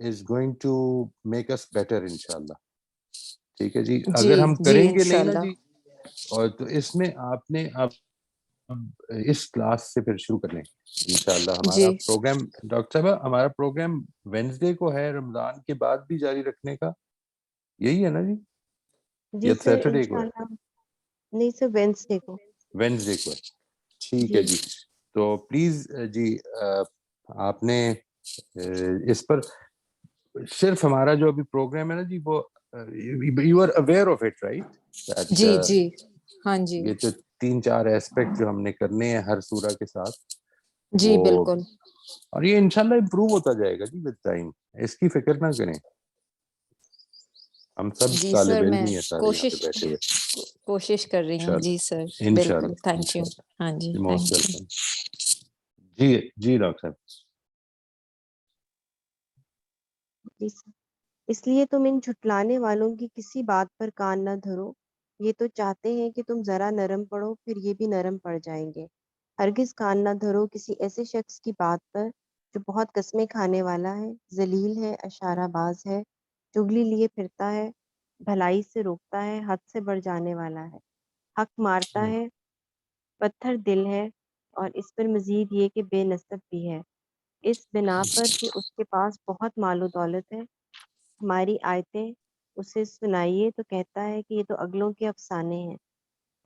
is going to make us better inshallah. ٹھیک ہے جی. جی اگر ہم جی کریں گے نہیں نا انشاءاللہ. جی، اور تو اس میں آپ نے اب اس کلاس سے پھر شروع کر لیں انشاءاللہ. ہمارا جی پروگرام ڈاکٹر صاحبہ، ہمارا پروگرام وینسڈے کو ہے، رمضان کے بعد بھی جاری رکھنے کا، یہی ہے نا جی؟ جی یا سر سیٹرڈے کو ہے؟ انشاءاللہ. نہیں سر وینسڈے کو. وینسڈے کو ہے. ٹھیک ہے جی جی. تو پلیز جی آپ نے اس پر صرف ہمارا جو ابھی پروگرام ہے نا جی، وہ you are aware of it right? جی جی ہاں جی یہ جو 3-4 ایسپیکٹ جو ہم نے کرنے ہیں ہر سورہ کے ساتھ، جی وہ بالکل. اور یہ انشاءاللہ امپروو ہوتا جائے گا جی ود ٹائم، اس کی فکر نہ کریں. ہم سب جی طالب سر علم میں ہی ہیں سارے یہاں پہ بیٹھے ہوئے. کوشش کر رہی ہوں. جی سر بالکل. انشاءاللہ تھینک یو. ہاں جی موسٹ تھینک یو. ویلکم. جی جی ڈاکٹر صاحب. جی سر. اس لیے تم ان جھٹلانے والوں کی کسی بات پر کان نہ دھرو. یہ تو چاہتے ہیں کہ تم ذرا نرم پڑو، پھر یہ بھی نرم پڑ جائیں گے. ہرگز کان نہ دھرو کسی ایسے شخص کی بات پر جو بہت قسمیں کھانے والا ہے، ذلیل ہے، اشارہ باز ہے، چگلی لیے پھرتا ہے، بھلائی سے روکتا ہے، حد سے بڑھ جانے والا ہے، حق مارتا ہے، پتھر دل ہے، اور اس پر مزید یہ کہ بے نسب بھی ہے، اس بنا پر کہ اس کے پاس بہت مال و دولت ہے. ہماری آیتیں اسے سنائیے تو کہتا ہے کہ یہ تو اگلوں کے افسانے ہیں.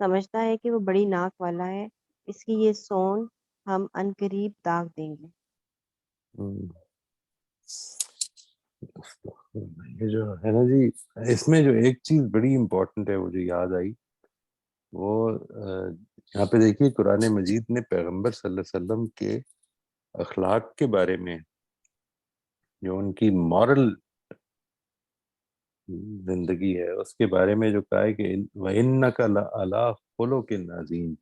سمجھتا ہے کہ وہ بڑی ناک والا ہے. اس کی یہ سون ہم عنقریب داغ دیں گے. یہ جو ہے نا جی، اس میں جو ایک چیز بڑی امپورٹنٹ ہے مجھے یاد آئی، وہ یہاں پہ دیکھیے قرآن مجید نے پیغمبر صلی اللہ علیہ وسلم کے اخلاق کے بارے میں، جو ان کی مورل زندگی ہے اس کے بارے میں جو کہا ہے کہ وَإِنَّكَ لَعَلَىٰ خُلُقٍ عَظِيمٍ،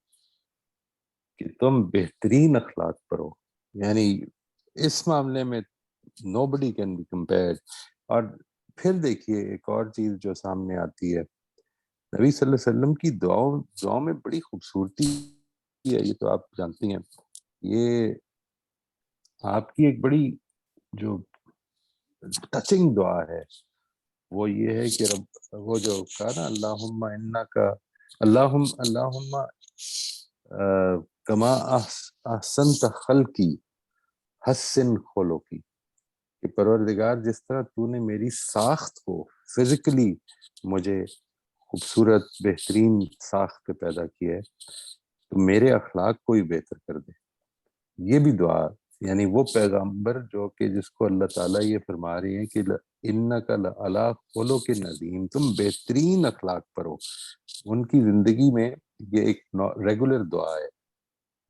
کہ تم بہترین اخلاق پر ہو. یعنی اس معاملے میں nobody can be compared. اور پھر دیکھیے ایک اور چیز جو سامنے آتی ہے، نبی صلی اللہ علیہ وسلم کی دعاؤں میں بڑی خوبصورتی ہے. یہ تو آپ جانتی ہیں، یہ آپ کی ایک بڑی جو ٹچنگ دعا ہے وہ یہ ہے کہ رب، وہ جو کہا نا اللہم انکا اللہم کما احسنت خلقی حسن خلقی، کہ پروردگار جس طرح تو نے میری ساخت کو فزیکلی مجھے خوبصورت بہترین ساخت پہ پیدا کیا ہے، تو میرے اخلاق کو ہی بہتر کر دے. یہ بھی دعا، یعنی وہ پیغمبر جو کہ جس کو اللہ تعالیٰ یہ فرما رہی ہیں کہ انک لعلی خلق عظیم، تم بہترین اخلاق پر ہو. ان کی زندگی میں یہ ایک ریگولر دعا ہے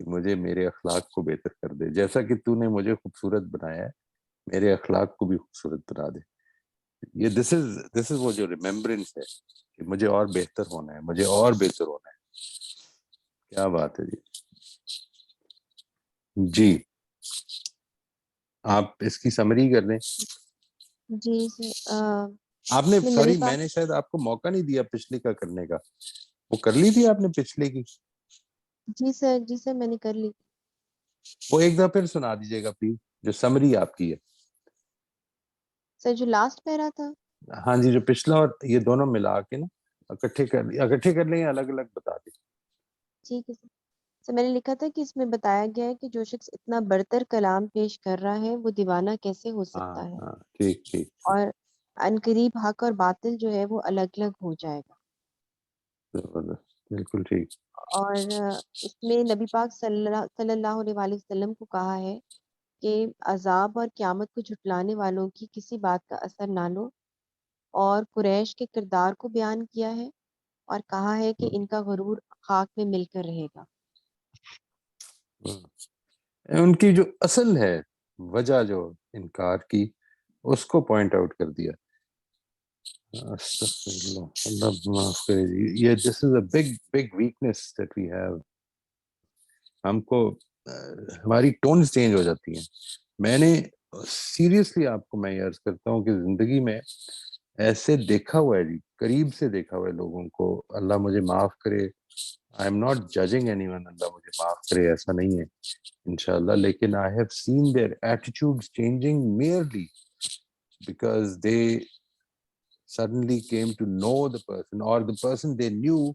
کہ مجھے میرے اخلاق کو بہتر کر دے، جیسا کہ تو نے مجھے خوبصورت بنایا ہے میرے اخلاق کو بھی خوبصورت بنا دے. یہ دس از وہ جو ریممبرنس ہے کہ مجھے اور بہتر ہونا ہے، مجھے اور بہتر ہونا ہے. کیا بات ہے جی. جی آپ اس کی سمری کر دیں. جی سر. آپ نے میں نبی سوری، پاک. میں نے شاید آپ کو موقع نہیں دیا پچھلی کا کرنے کا. وہ کر لی تھی آپ نے پچھلے کی؟ جی سر میں نے کر لی. وہ ایک دفعہ پھر سنا دیجیے گا پلیز، جو سمری آپ کی ہے. سر جو لاسٹ پیرا تھا. ہاں جی، جو پچھلا اور یہ دونوں ملا کے نا اکٹھے کر لیں یا الگ الگ بتا دیں. ٹھیک ہے سر. سر میں نے لکھا تھا کہ اس میں بتایا گیا ہے کہ جو شخص اتنا برتر کلام پیش کر رہا ہے وہ دیوانہ کیسے ہو ہاں سکتا ہے، ہاں ٹھیک ٹھیک. اور عنقریب حق اور باطل جو ہے وہ الگ الگ ہو جائے گا. زبردست، بالکل ٹھیک. اور اس میں نبی پاک صلی اللہ علیہ وآلہ وسلم کو کہا ہے کہ عذاب اور قیامت کو جھٹلانے والوں کی کسی بات کا اثر نہ لو، اور قریش کے کردار کو بیان کیا ہے اور کہا ہے کہ ان کا غرور خاک میں مل کر رہے گا. ان کی جو اصل ہے وجہ جو انکار کی، اس کو پوائنٹ آؤٹ کر دیا. اللہ معاف کرے جی. یہ this is a big big weakness that we have. ہم کو ہماری ٹونز چینج ہو جاتی ہیں. میں نے سیریسلی آپ کو میں یہ عرض کرتا ہوں کہ زندگی میں ایسے دیکھا ہوا ہے جی، قریب سے دیکھا ہوا ہے لوگوں کو. اللہ مجھے معاف کرے، I am not judging anyone, اللہ مجھے معاف کرے، ایسا نہیں ہے انشاءاللہ، لیکن I have seen their attitudes changing merely because they suddenly came to know the person, or the person they knew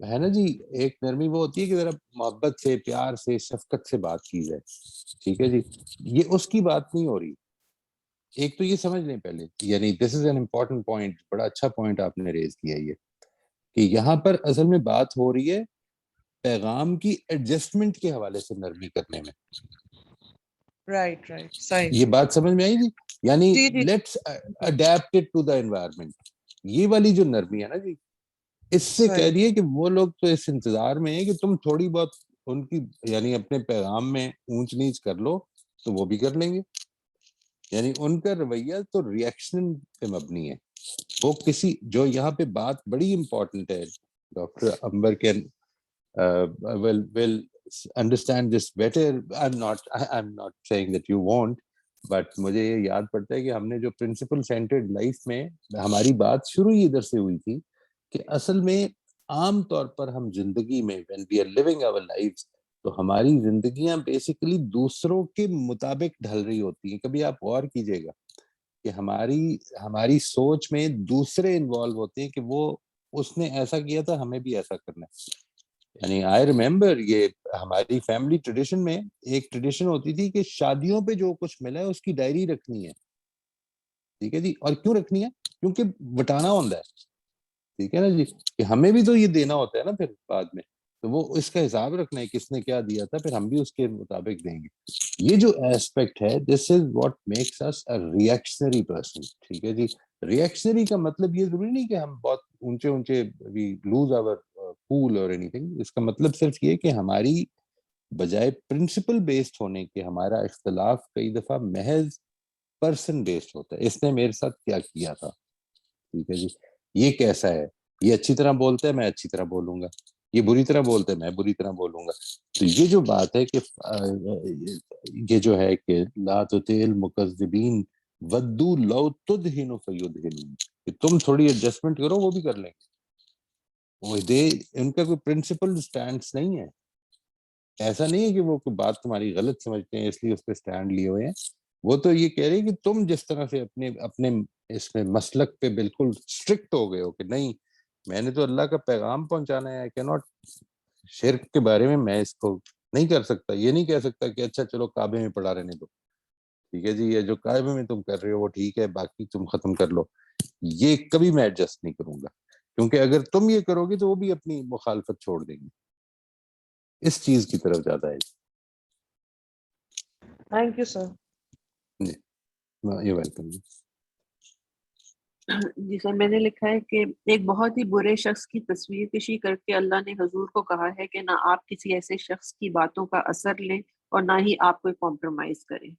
ہے نا جی. ایک نرمی وہ ہوتی ہے کہ ذرا محبت سے, پیار سے, شفقت سے بات کی جائے. ٹھیک ہے جی, یہ اس کی بات نہیں ہو رہی. ایک تو یہ سمجھ لیں پہلے, یعنی دس از این امپورٹنٹ پوائنٹ, بڑا اچھا پوائنٹ آپ نے ریز کیا یہ, کہ یہاں پر اصل میں بات ہو رہی ہے پیغام کی ایڈجسٹمنٹ کے حوالے سے نرمی کرنے میں. رائٹ رائٹ صحیح. یہ بات سمجھ میں آئی جی؟ یعنی جی جی let's adapt it to the environment. یہ والی جو نرمی ہے نا جی, اس سے کہہ صحیح. دیے کہ وہ لوگ تو اس انتظار میں ہیں کہ تم تھوڑی بہت ان کی یعنی اپنے پیغام میں اونچ نیچ کر لو تو وہ بھی کر لیں گے. یعنی ان کا رویہ تو ریئیکشن پہ مبنی ہے. وہ کسی جو یہاں پہ بات بڑی امپورٹنٹ ہے, doctor Amber can will understand this better. I'm not saying that you won't, but مجھے یہ یاد پڑتا ہے کہ ہم نے جو پرنسپل سینٹرڈ لائف میں ہماری بات شروع ہی ادھر سے ہوئی تھی کہ اصل میں عام طور پر ہم زندگی میں when we are living our lives تو ہماری زندگیاں بیسیکلی دوسروں کے مطابق ڈھل رہی ہوتی ہیں. کبھی آپ غور کیجئے گا کہ ہماری سوچ میں دوسرے انوالو ہوتے ہیں کہ وہ اس نے ایسا کیا تھا ہمیں بھی ایسا کرنا ہے. یعنی آئی ریمبر یہ ہماری فیملی ٹریڈیشن میں ایک ٹریڈیشن ہوتی تھی کہ شادیوں پہ جو کچھ ملا ہے اس کی ڈائری رکھنی ہے. ٹھیک ہے جی, اور کیوں رکھنی ہے؟ کیونکہ بٹانا ہوتا ہے. ٹھیک ہے نا جی, کہ ہمیں بھی تو یہ دینا ہوتا ہے نا پھر بعد میں, تو وہ اس کا حساب رکھنا ہے کس نے کیا دیا تھا, پھر ہم بھی اس کے مطابق دیں گے. یہ جو ایسپیکٹ ہے, this is what makes us a reactionary person. ٹھیک ہے جی, ریئیکشنری کا مطلب یہ ضروری نہیں کہ ہم بہت اونچے وی لوز آور کول اور اینی تھنگ. اس کا مطلب صرف یہ کہ ہماری بجائے پرنسپل بیسڈ ہونے کے ہمارا اختلاف کئی دفعہ محض پرسن بیسڈ ہوتا ہے. اس نے میرے ساتھ کیا کیا تھا, ٹھیک ہے جی, یہ کیسا ہے, یہ اچھی طرح بولتا ہے میں اچھی طرح بولوں گا, یہ بری طرح بولتا ہے میں بری طرح بولوں گا. تو یہ جو بات ہے کہ یہ جو ہے کہ لا تطع المکذبین ودوا لو تدہن فیدہنون, کہ تم تھوڑی ایڈجسٹمنٹ کرو وہ بھی کر لیں گے. ان کا کوئی پرنسپل سٹینڈس نہیں ہے. ایسا نہیں ہے کہ وہ کوئی بات تمہاری غلط سمجھتے ہیں اس لیے اس پہ سٹینڈ لیے ہوئے ہیں. وہ تو یہ کہہ رہے ہیں کہ تم جس طرح سے اپنے اس میں مسلک پہ بالکل اسٹرکٹ ہو گئے ہو کہ نہیں میں نے تو اللہ کا پیغام پہنچانا ہے, کی ناٹ شرک کے بارے میں اس کو نہیں کر سکتا. یہ نہیں کہہ سکتا کہ اچھا چلو کعبے میں پڑھا رہنے دو, ٹھیک ہے جی, یہ جو کعبے میں تم کر رہے ہو وہ ٹھیک ہے, باقی تم ختم کر لو. یہ کبھی میں ایڈجسٹ نہیں کروں گا, کیونکہ اگر تم یہ کرو گے تو وہ بھی اپنی مخالفت چھوڑ دیں گے. اس چیز کی طرف زیادہ ہے. Thank you sir. جی یو ویلکم. جی سر, میں نے لکھا ہے کہ ایک بہت ہی برے شخص کی تصویر کشی کر کے اللہ نے حضور کو کہا ہے کہ نہ آپ کسی ایسے شخص کی باتوں کا اثر لیں اور نہ ہی آپ کوئی کمپرومائز کریں.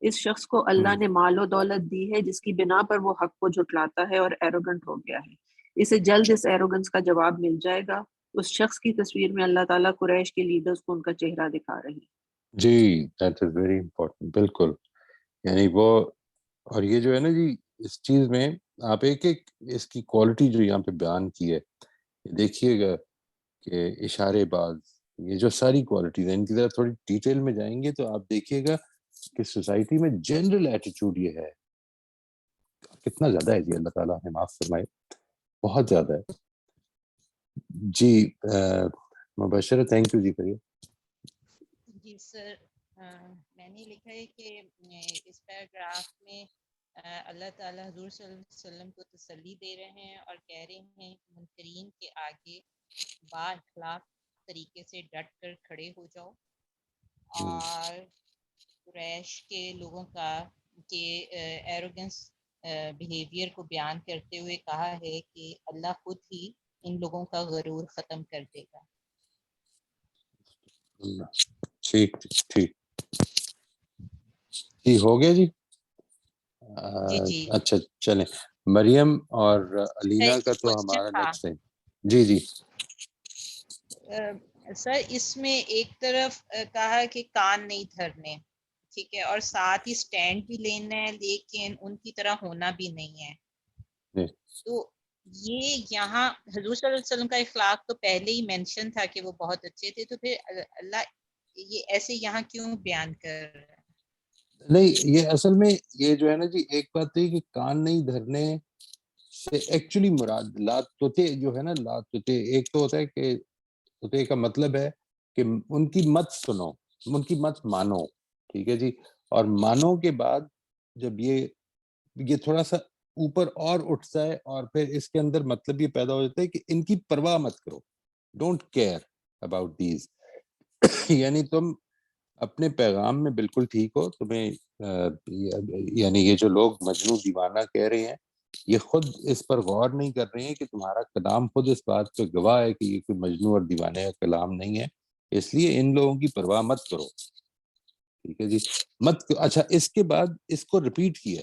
اس شخص کو اللہ نے مال و دولت دی ہے جس کی بنا پر وہ حق کو جھٹلاتا ہے اور ایروگنٹ ہو گیا ہے. اسے جلد اس ایروگنس کا جواب مل جائے گا. اس شخص کی تصویر میں اللہ تعالیٰ قریش کے لیڈرز کو ان کا چہرہ دکھا رہے ہیں. جی دیٹ از ویری امپورٹنٹ. بالکل, یعنی وہ اور یہ جو ہے نا جی اس چیز میں آپ ایک اس کی کوالٹی جو یہاں پہ بیان کی ہے دیکھیے گا کہ اشارے باز, یہ جو ساری کوالٹیز ہیں ان کی طرح تھوڑی ڈیٹیل میں جائیں گے تو آپ دیکھیے گا کہ سوسائٹی میں جنرل ایٹیٹیوڈ یہ ہے کتنا زیادہ ہے جی, اللہ تعالیٰ ہمیں معاف فرمائے, بہت زیادہ ہے. جی مبشرہ تھینک یو جی. کریے. جی سر, میں نے لکھا ہے کہ اس پیراگراف میں اللہ تعالیٰ حضور صلی اللہ علیہ وسلم کو تسلی دے رہے ہیں اور کہہ رہے ہیں کہ منکرین کے آگے با اخلاق طریقے سے ڈٹ کر کھڑے ہو جاؤ. اور قریش کے لوگوں کا کہ ایروگنس بیہیویئر کو بیان کرتے ہوئے کہا ہے کہ اللہ خود ہی ان لوگوں کا غرور ختم کر دے گا. ٹھیک ٹھیک جی, ہو گیا جی. جی اچھا چلیں, مریم اور علینا کا تو ہمارا نیکسٹ ہے. جی جی سر, اس میں ایک طرف کہا کہ کان نہیں دھرنے, ٹھیک ہے, اور ساتھ ہی سٹینڈ بھی لینا ہے لیکن ان کی طرح ہونا بھی نہیں ہے. تو یہ یہاں حضور صلی اللہ علیہ وسلم کا اخلاق تو پہلے ہی مینشن تھا کہ وہ بہت اچھے تھے, تو پھر اللہ یہ ایسے یہاں کیوں بیان کر رہا ہے؟ نہیں, یہ اصل میں یہ جو ہے نا جی ایک بات ہے کہ کان نہیں دھرنے سے ایکچولی مراد لا تتے جو ہے نا، لا تتے ایک تو ہوتا ہے کہ تتے کا مطلب ہے کہ ان کی مت سنو، ان کی مت مانو، ٹھیک ہے جی. اور مانو کے بعد جب یہ تھوڑا سا اوپر اور اٹھتا ہے، اور پھر اس کے اندر مطلب یہ پیدا ہو جاتا ہے کہ ان کی پرواہ مت کرو، ڈونٹ کیئر اباؤٹ دیز. یعنی تم اپنے پیغام میں بالکل ٹھیک ہو، تمہیں یعنی یہ جو لوگ مجنون دیوانہ کہہ رہے ہیں، یہ خود اس پر غور نہیں کر رہے ہیں کہ تمہارا کلام خود اس بات پہ گواہ ہے کہ یہ کوئی مجنون اور دیوانے کا کلام نہیں ہے. اس لیے ان لوگوں کی پرواہ مت کرو، ٹھیک ہے جی. اچھا، اس کے بعد اس کو ریپیٹ کیا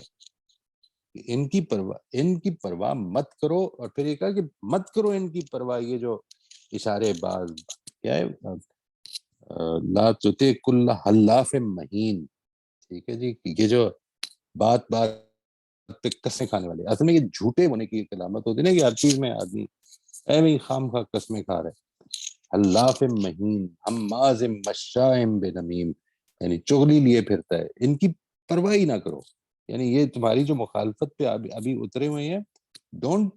کہ ان کی پرواہ مت کرو، اور پھر یہ کہا کہ مت کرو ان کی پرواہ. یہ جو اشارے باز کیا ہے، لا تطع کل حلاف مہین، ٹھیک ہے جی. یہ جو بات پہ قسمیں کھانے والے، اصل میں یہ جھوٹے ہونے کی ایک علامت ہوتی ہے نا، کہ ہر چیز میں آدمی ایویں خام خواہ قسمیں کھا رہے. حلاف مہین حماز مشاء بنمیم، یعنی چغلی لیے پھرتا ہے، ان کی پرواہ ہی نہ کرو. یعنی یہ تمہاری جو مخالفت پہ ابھی اترے ہوئے ہیں، don't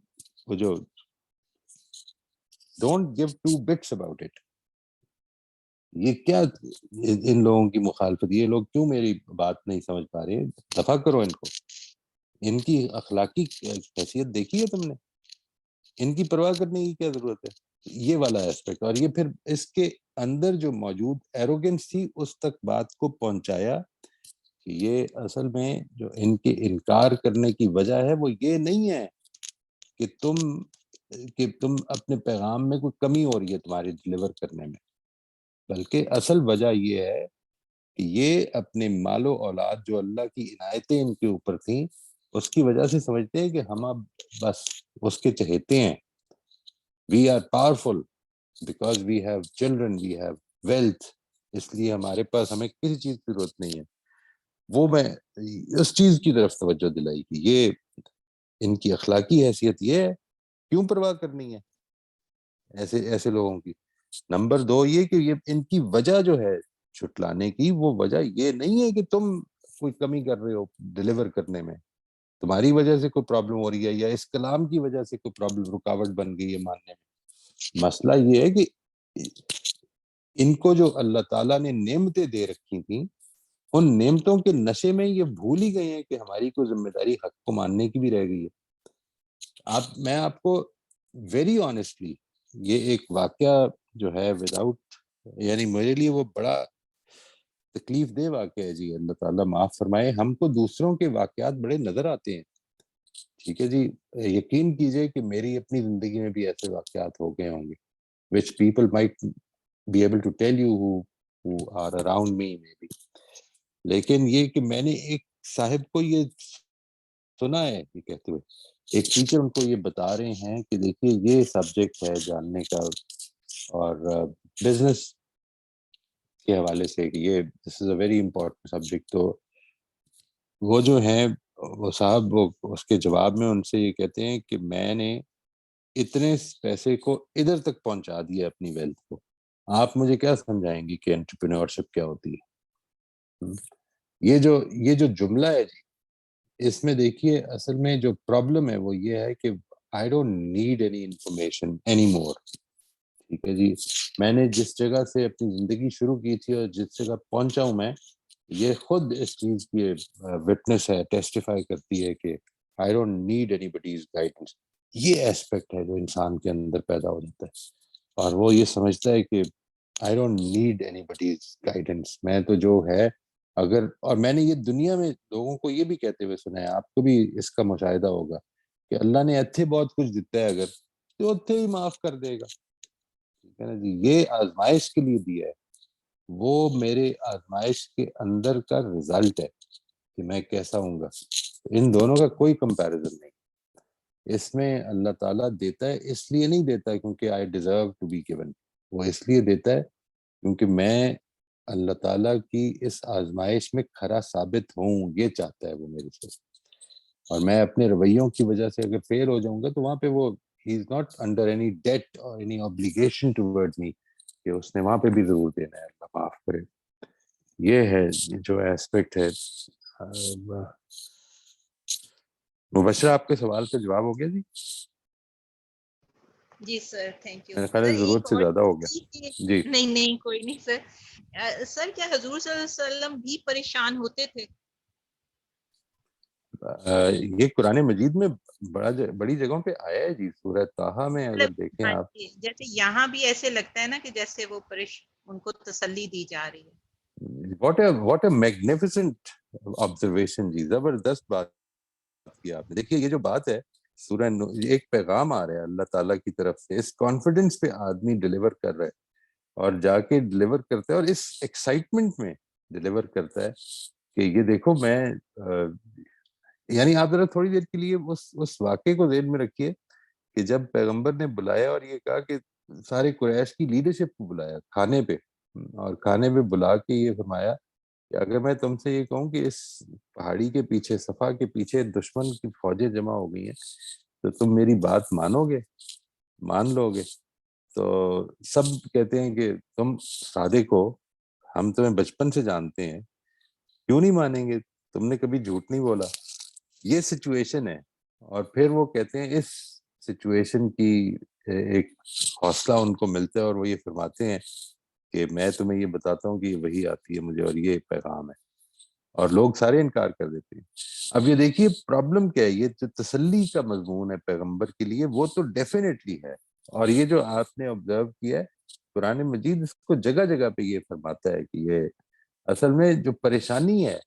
give two bits about it. یہ کیا ان لوگوں کی مخالفت، یہ لوگ کیوں میری بات نہیں سمجھ پا رہے؟ دفع کرو ان کو. ان کی اخلاقی حیثیت دیکھی ہے تم نے؟ ان کی پرواہ کرنے کی کیا ضرورت ہے؟ یہ والا ایسپیکٹ. اور یہ پھر اس کے اندر جو موجود ایروگنس تھی اس تک بات کو پہنچایا کہ یہ اصل میں جو ان کے انکار کرنے کی وجہ ہے وہ یہ نہیں ہے کہ تم اپنے پیغام میں کوئی کمی ہو رہی ہے تمہاری ڈلیور کرنے میں، بلکہ اصل وجہ یہ ہے کہ یہ اپنے مال و اولاد جو اللہ کی عنایتیں ان کے اوپر تھیں، اس کی وجہ سے سمجھتے ہیں کہ ہم اب بس اس کے چہیتے ہیں. We are powerful because we have children, we have wealth, اس لیے ہمارے پاس ہمیں کسی چیز کی ضرورت نہیں ہے. وہ میں اس چیز کی طرف توجہ دلائی کہ یہ ان کی اخلاقی حیثیت یہ ہے، کیوں پرواہ کرنی ہے ایسے لوگوں کی. نمبر 2 یہ کہ یہ ان کی وجہ جو ہے چھٹلانے کی، وہ وجہ یہ نہیں ہے کہ تم کوئی کمی کر رہے ہو ڈلیور کرنے میں، تمہاری وجہ سے کوئی پرابلم ہو رہی ہے، یا اس کلام کی وجہ سے کوئی پرابلم رکاوٹ بن گئی ہے ماننے میں. مسئلہ یہ ہے کہ ان کو جو اللہ تعالیٰ نے نعمتیں دے رکھی تھیں، ان نعمتوں کے نشے میں یہ بھول ہی گئے ہیں کہ ہماری کوئی ذمہ داری حق کو ماننے کی بھی رہ گئی ہے. میں آپ کو ویری آنیسٹلی یہ ایک واقعہ جو ہے یعنی میرے لیے وہ بڑا تکلیف دہ واقعہ ہے جی. اللہ تعالیٰ معاف فرمائے. ہم کو دوسروں کے واقعات بڑے نظر آتے ہیں، ٹھیک ہے جی. یقین کیجئے کہ میری اپنی زندگی میں بھی ایسے واقعات ہو گئے ہوں گے which people might be able to tell you who are around me maybe. لیکن یہ کہ میں نے ایک صاحب کو یہ سنا ہے یہ کہتے ہوئے، ایک ٹیچر ان کو یہ بتا رہے ہیں کہ دیکھیے یہ سبجیکٹ ہے جاننے کا، اور بزنس کے حوالے سے کہ یہ this is a very important subject. تو وہ جو ہیں وہ صاحب، وہ اس کے جواب میں ان سے یہ کہتے ہیں کہ میں نے اتنے پیسے کو ادھر تک پہنچا دیا اپنی ویلتھ کو، آپ مجھے کیا سمجھائیں گی کہ انٹرپرینورشپ کیا ہوتی ہے؟ یہ جو جملہ ہے جی، اس میں دیکھیے اصل میں جو پرابلم ہے وہ یہ ہے کہ I don't need any information anymore. ٹھیک ہے جی. میں نے جس جگہ سے اپنی زندگی شروع کی تھی اور جس جگہ پہنچا ہوں میں، یہ خود اس چیز کی وٹنس ہے، ٹیسٹیفائی کرتی ہے کہ I don't need anybody's guidance. یہ ایسپیکٹ ہے جو انسان کے اندر پیدا ہو جاتا ہے، اور وہ یہ سمجھتا ہے کہ I don't need anybody's guidance. میں تو جو ہے اگر، اور میں نے یہ دنیا میں لوگوں کو یہ بھی کہتے ہوئے سنا ہے، آپ کو بھی اس کا مشاہدہ ہوگا کہ اللہ نے اتھے بہت کچھ دیتا ہے اگر تو اتھے ہی معاف کر دے گا، ٹھیک ہے نا جی. یہ آزمائش کے لیے دیا ہے، وہ میرے آزمائش کے اندر کا رزلٹ ہے کہ میں کیسا ہوں گا. ان دونوں کا کوئی کمپیریزن نہیں. اس میں اللہ تعالیٰ دیتا ہے، اس لیے نہیں دیتا کیونکہ I deserve to be given. وہ اس لیے دیتا ہے کیونکہ میں اللہ تعالیٰ کی اس آزمائش میں کھرا ثابت ہوں، یہ چاہتا ہے وہ میرے سے. اور میں اپنے رویوں کی وجہ سے اگر فیل ہو جاؤں گا تو وہاں پہ وہ he is not under any debt or any obligation toward me کہ اس نے وہاں پہ بھی ضرور دینا ہے. اللہ معاف کرے. یہ ہے جو ایسپیکٹ ہے. مبشرہ آپ کے سوال کا جواب ہو گیا جی؟ جی سر تھینک یو میرا خیال ہے ضرورت سے زیادہ ہو گیا جی. نہیں کوئی نہیں سر. سر کیا حضور صلی اللہ علیہ وسلم بھی پریشان ہوتے تھے؟ یہ قرآن مجید میں بڑی جگہوں پہ آیا ہے جی. سورہ طٰہٰ میں اگر دیکھیں آپ, جیسے یہاں بھی ایسے لگتا ہے نا کہ جیسے وہ ان کو تسلی دی جا رہی ہے. واٹ اے میگنیفیسنٹ آبزرویشن جی, زبردست بات کی آپ نے. دیکھیے یہ جو بات ہے سورہ ایک پیغام آ رہا ہے اللہ تعالیٰ کی طرف سے, اس کانفیڈنس پہ آدمی ڈیلیور کر رہا ہے اور جا کے ڈیلیور کرتا ہے اور اس ایکسائٹمنٹ میں ڈیلیور کرتا ہے کہ یہ دیکھو میں یعنی آپ ذرا تھوڑی دیر کے لیے اس واقعے کو ذہن میں رکھیے کہ جب پیغمبر نے بلایا اور یہ کہا کہ سارے قریش کی لیڈرشپ کو بلایا کھانے پہ, اور کھانے پہ بلا کے یہ فرمایا کہ اگر میں تم سے یہ کہوں کہ اس پہاڑی کے پیچھے صفا کے پیچھے دشمن کی فوجیں جمع ہو گئی ہیں تو تم میری بات مانو گے, مان لو گے؟ تو سب کہتے ہیں کہ تم صادق ہو, ہم تمہیں بچپن سے جانتے ہیں, کیوں نہیں مانیں گے, تم نے کبھی جھوٹ نہیں بولا. یہ سچویشن ہے. اور پھر وہ کہتے ہیں اس سچویشن کی ایک حوصلہ ان کو ملتا ہے اور وہ یہ فرماتے ہیں کہ میں تمہیں یہ بتاتا ہوں کہ یہ وحی آتی ہے مجھے اور یہ پیغام ہے, اور لوگ سارے انکار کر دیتے ہیں. اب یہ دیکھیے پرابلم کیا ہے, یہ جو تسلی کا مضمون ہے پیغمبر کے لیے وہ تو ڈیفینیٹلی ہے, اور یہ جو آپ نے آبزرو کیا ہے قرآن مجید اس کو جگہ جگہ پہ یہ فرماتا ہے کہ یہ اصل میں جو پریشانی ہے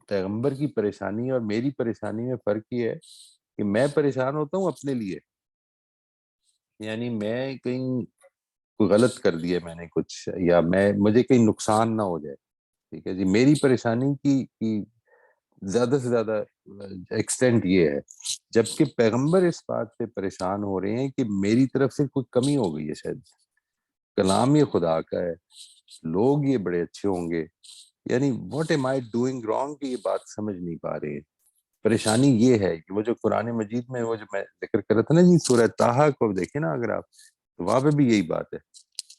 پیغمبر کی پریشانی اور میری پریشانی میں فرق یہ ہے کہ میں پریشان ہوتا ہوں اپنے لیے, یعنی میں کہیں کوئی غلط کر دیا میں نے کچھ, یا مجھے کہیں نقصان نہ ہو جائے, ٹھیک ہے جی. میری پریشانی کی زیادہ سے زیادہ ایکسٹینٹ یہ ہے, جبکہ پیغمبر اس بات سے پریشان ہو رہے ہیں کہ میری طرف سے کوئی کمی ہو گئی ہے, شاید کلام یہ خدا کا ہے, لوگ یہ بڑے اچھے ہوں گے, یعنی what am I doing wrong کی یہ بات سمجھ نہیں پا رہے ہیں. پریشانی یہ ہے کہ وہ جو قرآن مجید میں وہ جو میں ذکر کر رہا تھا نا جی سورہ طٰہٰ کو دیکھیں نا اگر آپ, تو وہاں پہ بھی یہی بات ہے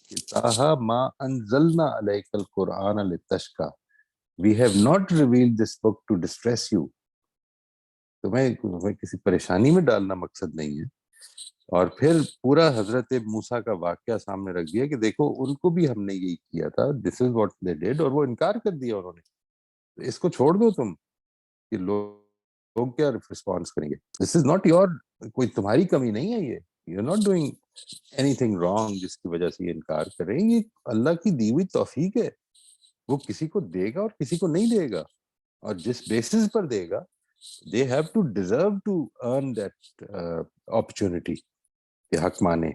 کہ طٰہٰ ما انزلنا علیک القرآن لتشقی we have not revealed this book to distress you. تمہیں کسی پریشانی میں ڈالنا مقصد نہیں ہے. اور پھر پورا حضرت موسیٰ کا واقعہ سامنے رکھ دیا کہ دیکھو ان کو بھی ہم نے یہی کیا تھا, this is what they did, اور وہ انکار کر دیا انہوں نے. اس کو چھوڑ دو تم کہ لوگ کیا رسپانس کریں گے. this is not your, کوئی تمہاری کمی نہیں ہے, یہ you're not doing anything wrong جس کی وجہ سے یہ انکار کر رہے ہیں. یہ اللہ کی دی ہوئی توفیق ہے, وہ کسی کو دے گا اور کسی کو نہیں دے گا, اور جس بیسس پر دے گا they have to deserve to earn that opportunity کہ حق مانے.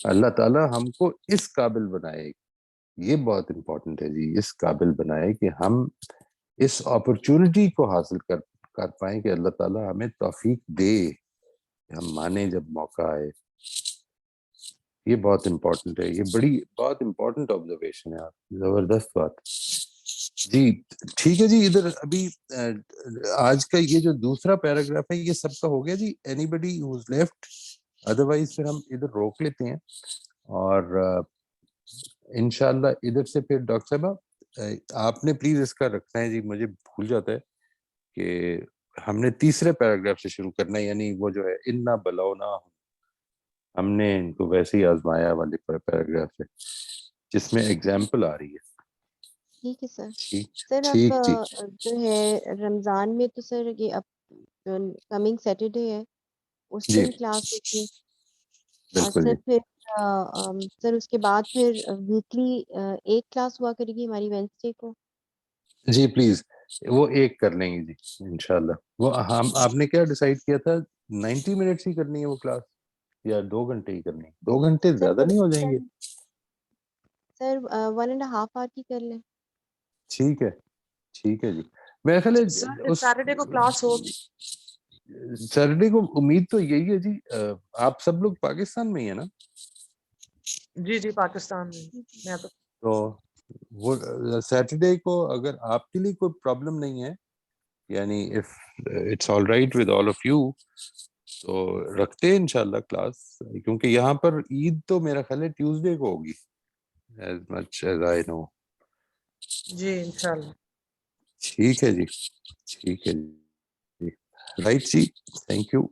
اللہ تعالیٰ ہم کو اس قابل بنائے, یہ بہت امپورٹنٹ ہے جی, اس قابل بنائے کہ ہم اس اپرچونٹی کو حاصل کر پائیں کہ اللہ تعالیٰ ہمیں توفیق دے کہ ہم مانیں جب موقع آئے. یہ بہت امپورٹنٹ ہے, یہ بڑی بہت امپورٹنٹ آبزرویشن ہے آپ, زبردست بات جی. ٹھیک ہے جی, ادھر ابھی آج کا یہ جو دوسرا پیراگراف ہے یہ سب کا ہو گیا جی. اینی بڈی ہوز لیفٹ, ادروائز پھر ہم ادھر روک لیتے ہیں, اور انشاءاللہ ادھر سے پھر ڈاکٹر صاحبہ آپ نے پلیز اس کا رکھنا ہے جی, مجھے بھول جاتا ہے کہ ہم نے تیسرے پیراگراف سے شروع کرنا ہے, یعنی وہ جو ہے انا بلونا, ہم نے ان کو ویسے ہی آزمایا والے پیراگراف سے جس میں ایگزامپل آ رہی ہے. ٹھیک ہے سر. ٹھیک سر ٹھیک اب جی, جو ہے رمضان میں تو سر یہ اب کمنگ سیٹرڈے ہے, اس جی دن کلاس ہوتی ہے, اور بالکل سر جی. پھر سر اس کے بعد پھر ویکلی ایک کلاس ہوا کرے گی ہماری وینسڈے کو. جی پلیز وہ ایک کر لیں گے جی انشاءاللہ. وہ ہم آپ نے کیا ڈیسائیڈ کیا تھا, 90 منٹس ہی کرنی ہے وہ کلاس یا 2 گھنٹے ہی کرنی ہے؟ 2 گھنٹے سر زیادہ نہیں ہو جائیں گے؟ سر 1.5 hour کی کر لیں. ٹھیک ہے ٹھیک ہے جی. میرا خیال ہے سر اس سیٹرڈے کو کلاس ہوگی. سیٹرڈے کو امید تو یہی ہے جی. آپ سب لوگ پاکستان میں ہی ہیں نا؟ جی جی پاکستان میں میں تو وہ سیٹرڈے کو اگر آپ کے لیے کوئی پرابلم نہیں ہے, یعنی if it's all right with all of you, تو رکھتے ہیں انشاءاللہ کلاس, کیونکہ یہاں پر عید تو میرا خیال ہے ٹیوزڈے کو ہوگی as much as I know. جی انشاءاللہ. ٹھیک ہے جی ٹھیک ہے جی. Right, ji? Thank you.